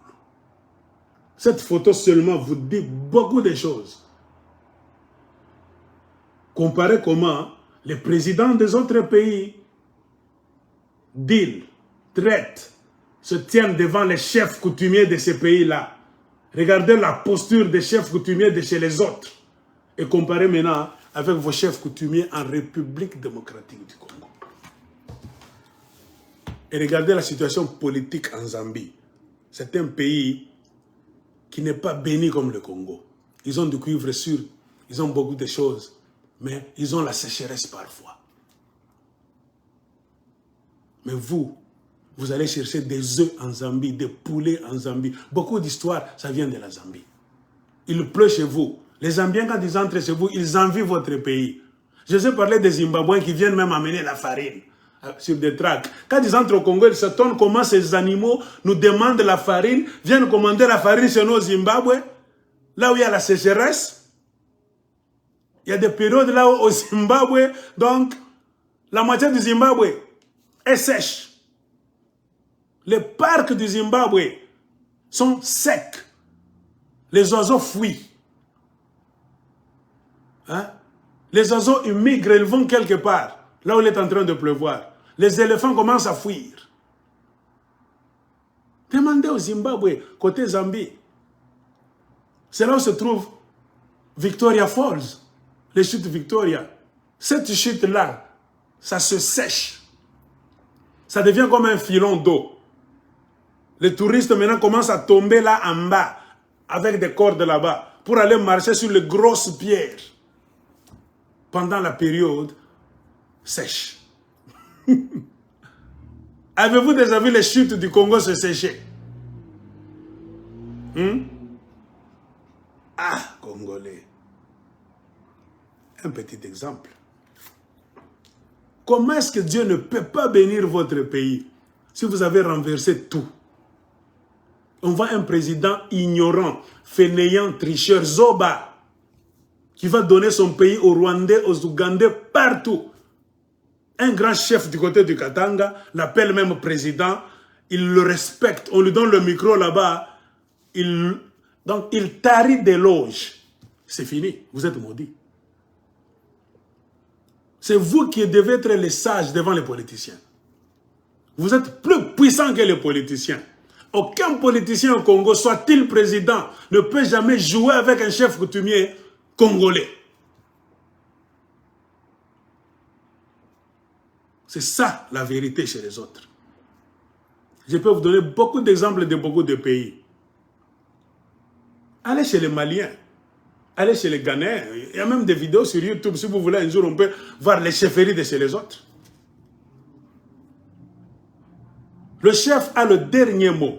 Cette photo seulement vous dit beaucoup de choses. Comparez comment les présidents des autres pays deal, traitent, se tiennent devant les chefs coutumiers de ces pays-là. Regardez la posture des chefs coutumiers de chez les autres. Et comparez maintenant avec vos chefs coutumiers en République démocratique du Congo. Et regardez la situation politique en Zambie. C'est un pays qui n'est pas béni comme le Congo. Ils ont du cuivre sûr, ils ont beaucoup de choses, mais ils ont la sécheresse parfois. Mais vous allez chercher des œufs en Zambie, des poulets en Zambie. Beaucoup d'histoires, ça vient de la Zambie. Il pleut chez vous. Les Zambiens, quand ils entrent chez vous, ils envient votre pays. Je sais parler des Zimbabwéens qui viennent même amener la farine sur des tracts. Quand ils entrent au Congo, ils s'étonnent comment ces animaux nous demandent la farine, viennent commander la farine chez nous au Zimbabwe, là où il y a la sécheresse. Il y a des périodes là où au Zimbabwe, donc la moitié du Zimbabwe est sèche. Les parcs du Zimbabwe sont secs. Les oiseaux fuient. Hein? Les oiseaux ils migrent, ils vont quelque part, là où il est en train de pleuvoir. Les éléphants commencent à fuir. Demandez au Zimbabwe, côté Zambie. C'est là où se trouve Victoria Falls, les chutes Victoria. Cette chute-là, ça se sèche. Ça devient comme un filon d'eau. Les touristes maintenant commencent à tomber là en bas, avec des cordes là-bas, pour aller marcher sur les grosses pierres. Pendant la période sèche. Avez-vous déjà vu les chutes du Congo se sécher? Ah, Congolais. Un petit exemple. Comment est-ce que Dieu ne peut pas bénir votre pays si vous avez renversé tout? On voit un président ignorant, fainéant, tricheur, Zoba, qui va donner son pays aux Rwandais, aux Ougandais, partout. Un grand chef du côté du Katanga l'appelle même président, il le respecte, on lui donne le micro là-bas, donc il tarit d'éloges. C'est fini, vous êtes maudits. C'est vous qui devez être les sages devant les politiciens. Vous êtes plus puissants que les politiciens. Aucun politicien au Congo, soit-il président, ne peut jamais jouer avec un chef coutumier congolais. C'est ça la vérité chez les autres. Je peux vous donner beaucoup d'exemples de beaucoup de pays. Allez chez les Maliens, allez chez les Ghanéens. Il y a même des vidéos sur YouTube. Si vous voulez, un jour, on peut voir les chefferies de chez les autres. Le chef a le dernier mot.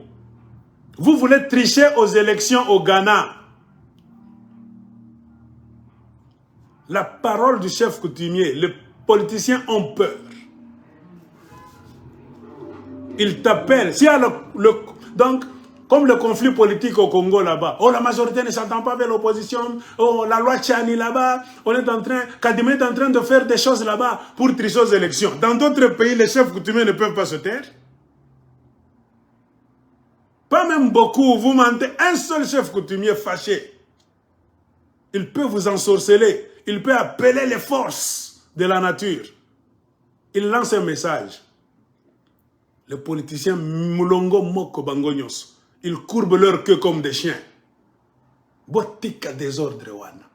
Vous voulez tricher aux élections au Ghana. La parole du chef coutumier, les politiciens ont peur. Ils t'appellent. S'il y a donc, comme le conflit politique au Congo là-bas, oh, la majorité ne s'entend pas avec l'opposition, oh, la loi Tchani là-bas, Kadima est en train de faire des choses là-bas pour tricher aux élections. Dans d'autres pays, les chefs coutumiers ne peuvent pas se taire. Pas même beaucoup, vous mentez. Un seul chef coutumier fâché, il peut vous ensorceler, il peut appeler les forces de la nature. Il lance un message. Les politiciens Moulongo Moko Bangonyos, ils courbent leur queue comme des chiens. Botika désordre wana.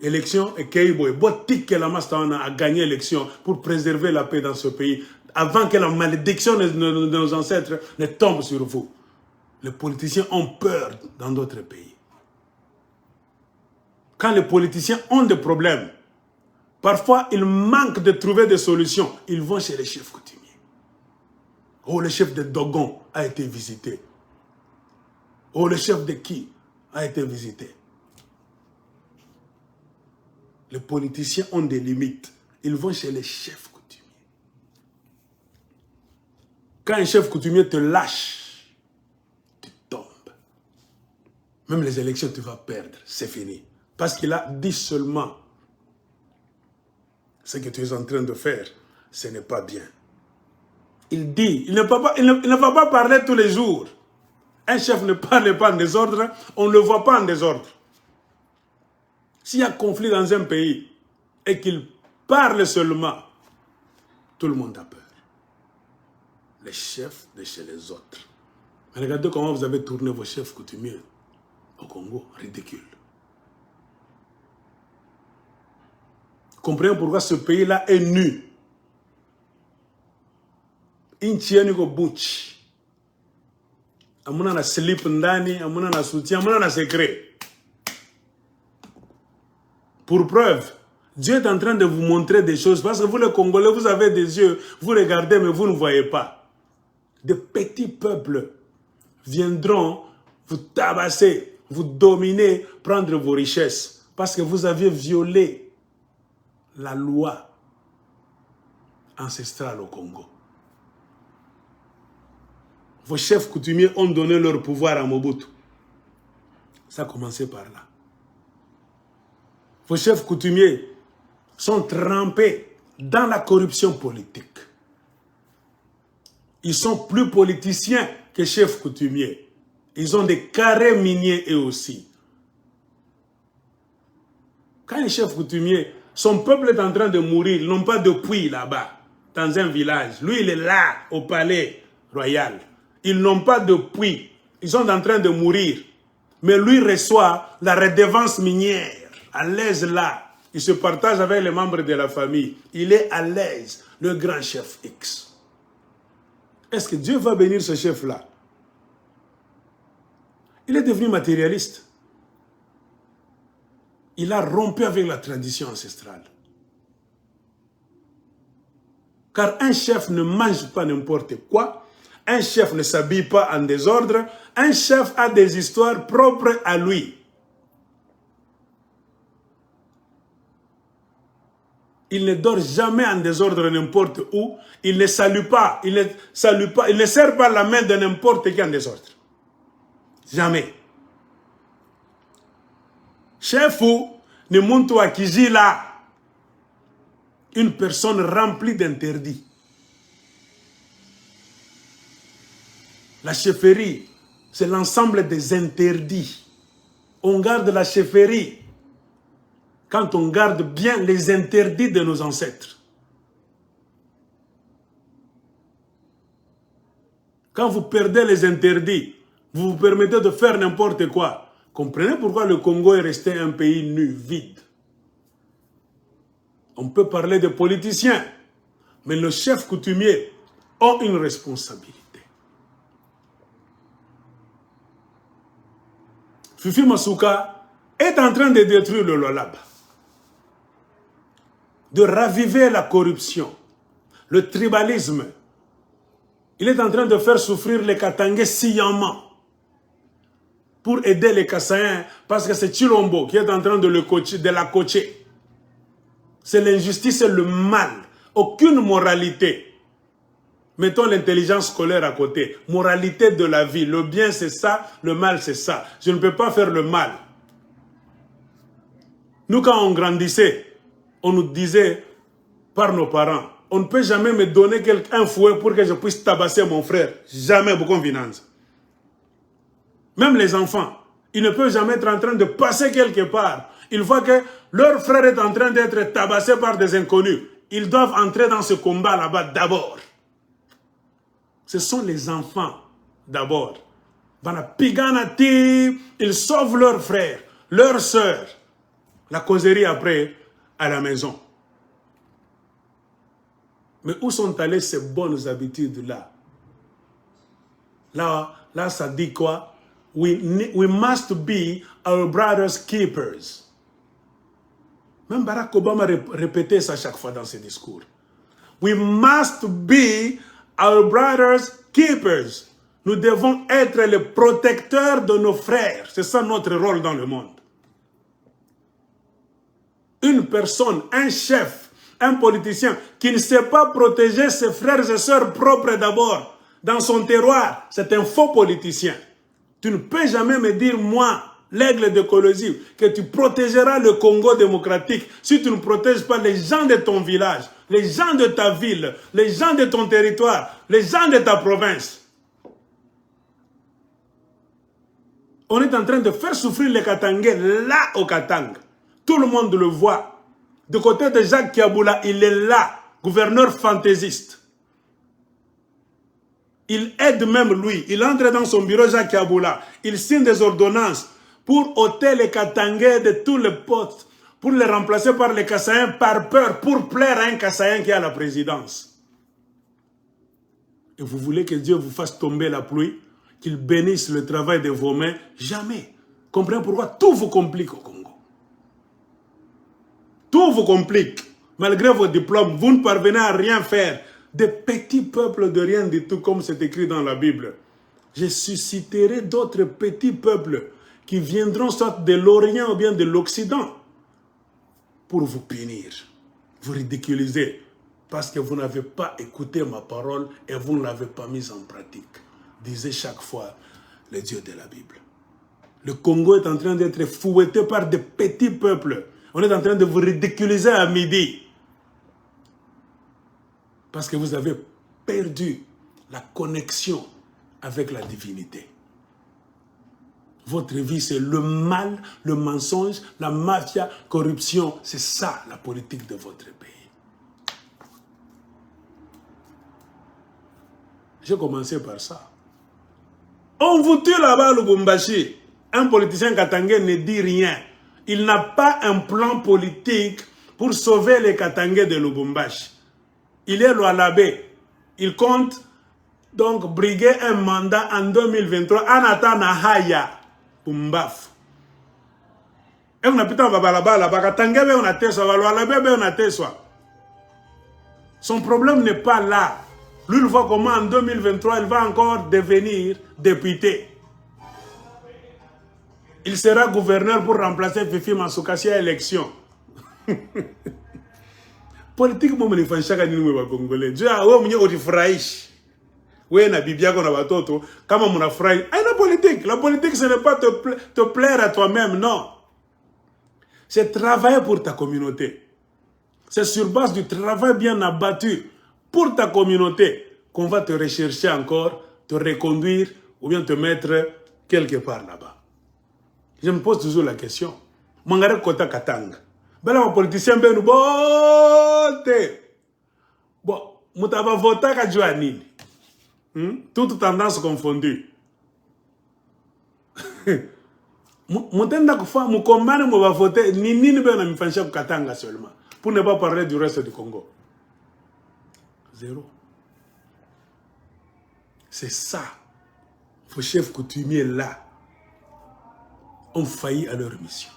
Élection et Keiboy, Botika la Mastana a gagné l'élection pour préserver la paix dans ce pays. Avant que la malédiction de nos ancêtres ne tombe sur vous. Les politiciens ont peur dans d'autres pays. Quand les politiciens ont des problèmes, parfois ils manquent de trouver des solutions. Ils vont chez les chefs coutumiers. Oh, le chef de Dogon a été visité. Oh, le chef de qui a été visité. Les politiciens ont des limites. Ils vont chez les chefs coutumiers. Quand un chef coutumier te lâche, tu tombes. Même les élections, tu vas perdre. C'est fini. Parce qu'il a dit seulement ce que tu es en train de faire, ce n'est pas bien. Il dit, il ne va pas parler tous les jours. Un chef ne parle pas en désordre, on ne le voit pas en désordre. S'il y a conflit dans un pays et qu'il parle seulement, tout le monde a peur. Les chefs de chez les autres. Mais regardez comment vous avez tourné vos chefs coutumiers au Congo. Ridicule. Comprenez pourquoi ce pays-là est nu. Inchiani ko butch. Amuna na slip ndani, amuna na soutien, amuna na secret. Pour preuve, Dieu est en train de vous montrer des choses parce que vous les Congolais, vous avez des yeux, vous regardez mais vous ne voyez pas. De petits peuples viendront vous tabasser, vous dominer, prendre vos richesses parce que vous aviez violé la loi ancestrale au Congo. Vos chefs coutumiers ont donné leur pouvoir à Mobutu. Ça a commencé par là. Vos chefs coutumiers sont trempés dans la corruption politique. Ils sont plus politiciens que chefs coutumiers. Ils ont des carrés miniers eux aussi. Quand les chefs coutumiers, son peuple est en train de mourir, ils n'ont pas de puits là-bas, dans un village. Lui, il est là, au palais royal. Ils n'ont pas de puits. Ils sont en train de mourir. Mais lui reçoit la redevance minière, à l'aise là. Il se partage avec les membres de la famille. Il est à l'aise, le grand chef X. Est-ce que Dieu va bénir ce chef-là? Il est devenu matérialiste. Il a rompu avec la tradition ancestrale. Car un chef ne mange pas n'importe quoi. Un chef ne s'habille pas en désordre. Un chef a des histoires propres à lui. Il ne dort jamais en désordre n'importe où. Il ne salue pas. Il ne serre pas la main de n'importe qui en désordre. Jamais. Chef ou ne monte à Kijila. Une personne remplie d'interdits. La chefferie, c'est l'ensemble des interdits. On garde la chefferie quand on garde bien les interdits de nos ancêtres. Quand vous perdez les interdits, vous vous permettez de faire n'importe quoi. Comprenez pourquoi le Congo est resté un pays nu, vide. On peut parler de politiciens, mais les chefs coutumiers ont une responsabilité. Fifi Masuka est en train de détruire le Lualaba, de raviver la corruption, le tribalisme. Il est en train de faire souffrir les Katangais sciemment pour aider les Kassaïens, parce que c'est Chilombo qui est en train de la coacher. C'est l'injustice et le mal. Aucune moralité. Mettons l'intelligence scolaire à côté. Moralité de la vie. Le bien c'est ça, le mal c'est ça. Je ne peux pas faire le mal. Nous quand on grandissait, on nous disait par nos parents, on ne peut jamais me donner un fouet pour que je puisse tabasser mon frère. Jamais, beaucoup de finances. Même les enfants, ils ne peuvent jamais être en train de passer quelque part. Ils voient que leur frère est en train d'être tabassé par des inconnus. Ils doivent entrer dans ce combat là-bas d'abord. Ce sont les enfants d'abord. Ils sauvent leurs frères, leurs sœurs. La causerie après, à la maison. Mais où sont allées ces bonnes habitudes-là? Là, ça dit quoi? We must be our brother's keepers. Même Barack Obama répétait ça chaque fois dans ses discours. We must be our brother's keepers. Nous devons être les protecteurs de nos frères. C'est ça notre rôle dans le monde. Une personne, un chef, un politicien qui ne sait pas protéger ses frères et sœurs propres d'abord, dans son terroir, c'est un faux politicien. Tu ne peux jamais me dire, moi, l'aigle de Colosie, que tu protégeras le Congo démocratique si tu ne protèges pas les gens de ton village, les gens de ta ville, les gens de ton territoire, les gens de ta province. On est en train de faire souffrir les Katangais là au Katanga. Tout le monde le voit. Du côté de Jacques Kiaboula, il est là, gouverneur fantaisiste. Il aide même lui. Il entre dans son bureau, Jacques Kiaboula. Il signe des ordonnances pour ôter les Katangais de tous les postes, pour les remplacer par les Kassaïens par peur, pour plaire à un Kassaïen qui est à la présidence. Et vous voulez que Dieu vous fasse tomber la pluie, qu'il bénisse le travail de vos mains? Jamais. Comprenez pourquoi tout vous complique au Congo. Tout vous complique. Malgré vos diplômes, vous ne parvenez à rien faire. Des petits peuples de rien du tout, comme c'est écrit dans la Bible. Je susciterai d'autres petits peuples qui viendront soit de l'Orient ou bien de l'Occident pour vous punir, vous ridiculiser, parce que vous n'avez pas écouté ma parole et vous ne l'avez pas mise en pratique. Disait chaque fois le Dieu de la Bible. Le Congo est en train d'être fouetté par des petits peuples. On est en train de vous ridiculiser à midi. Parce que vous avez perdu la connexion avec la divinité. Votre vie, c'est le mal, le mensonge, la mafia, corruption. C'est ça, la politique de votre pays. J'ai commencé par ça. On vous tue là-bas, Lubumbashi. un politicien katangais ne dit rien. Il n'a pas un plan politique pour sauver les Katangais de Lubumbashi. Il est Lualabé. Il compte donc briguer un mandat en 2023 en attendant Haya Pumbaf. Et on a putain babalabala, Katangais on a teswa, Lualabé on a teswa. Son problème n'est pas là. Lui, il voit comment en 2023, il va encore devenir député. Il sera gouverneur pour remplacer Fifi Masukasi à l'élection. Politique, moi, je ne sais pas si je Congolais. Je suis fraîche. Oui, na bibia qu'on a batoto. Comment on a fraîche? La politique. La politique, ce n'est pas te plaire à toi-même, non. C'est travailler pour ta communauté. C'est sur base du travail bien abattu pour ta communauté qu'on va te rechercher encore, te reconduire ou bien te mettre quelque part là-bas. Je me pose toujours la question. Mangare Kota Katanga. Ben là, les politiciens, ben nous voter. Bon, nous avons voté à Joanine. Toutes tendances confondues. Mutenda kufa, mukombane mwa voter, nini ben na mifanisha Katanga seulement. Pour ne pas parler du reste du Congo. Zéro. C'est ça. Vos chefs coutumiers là ont failli à leur mission.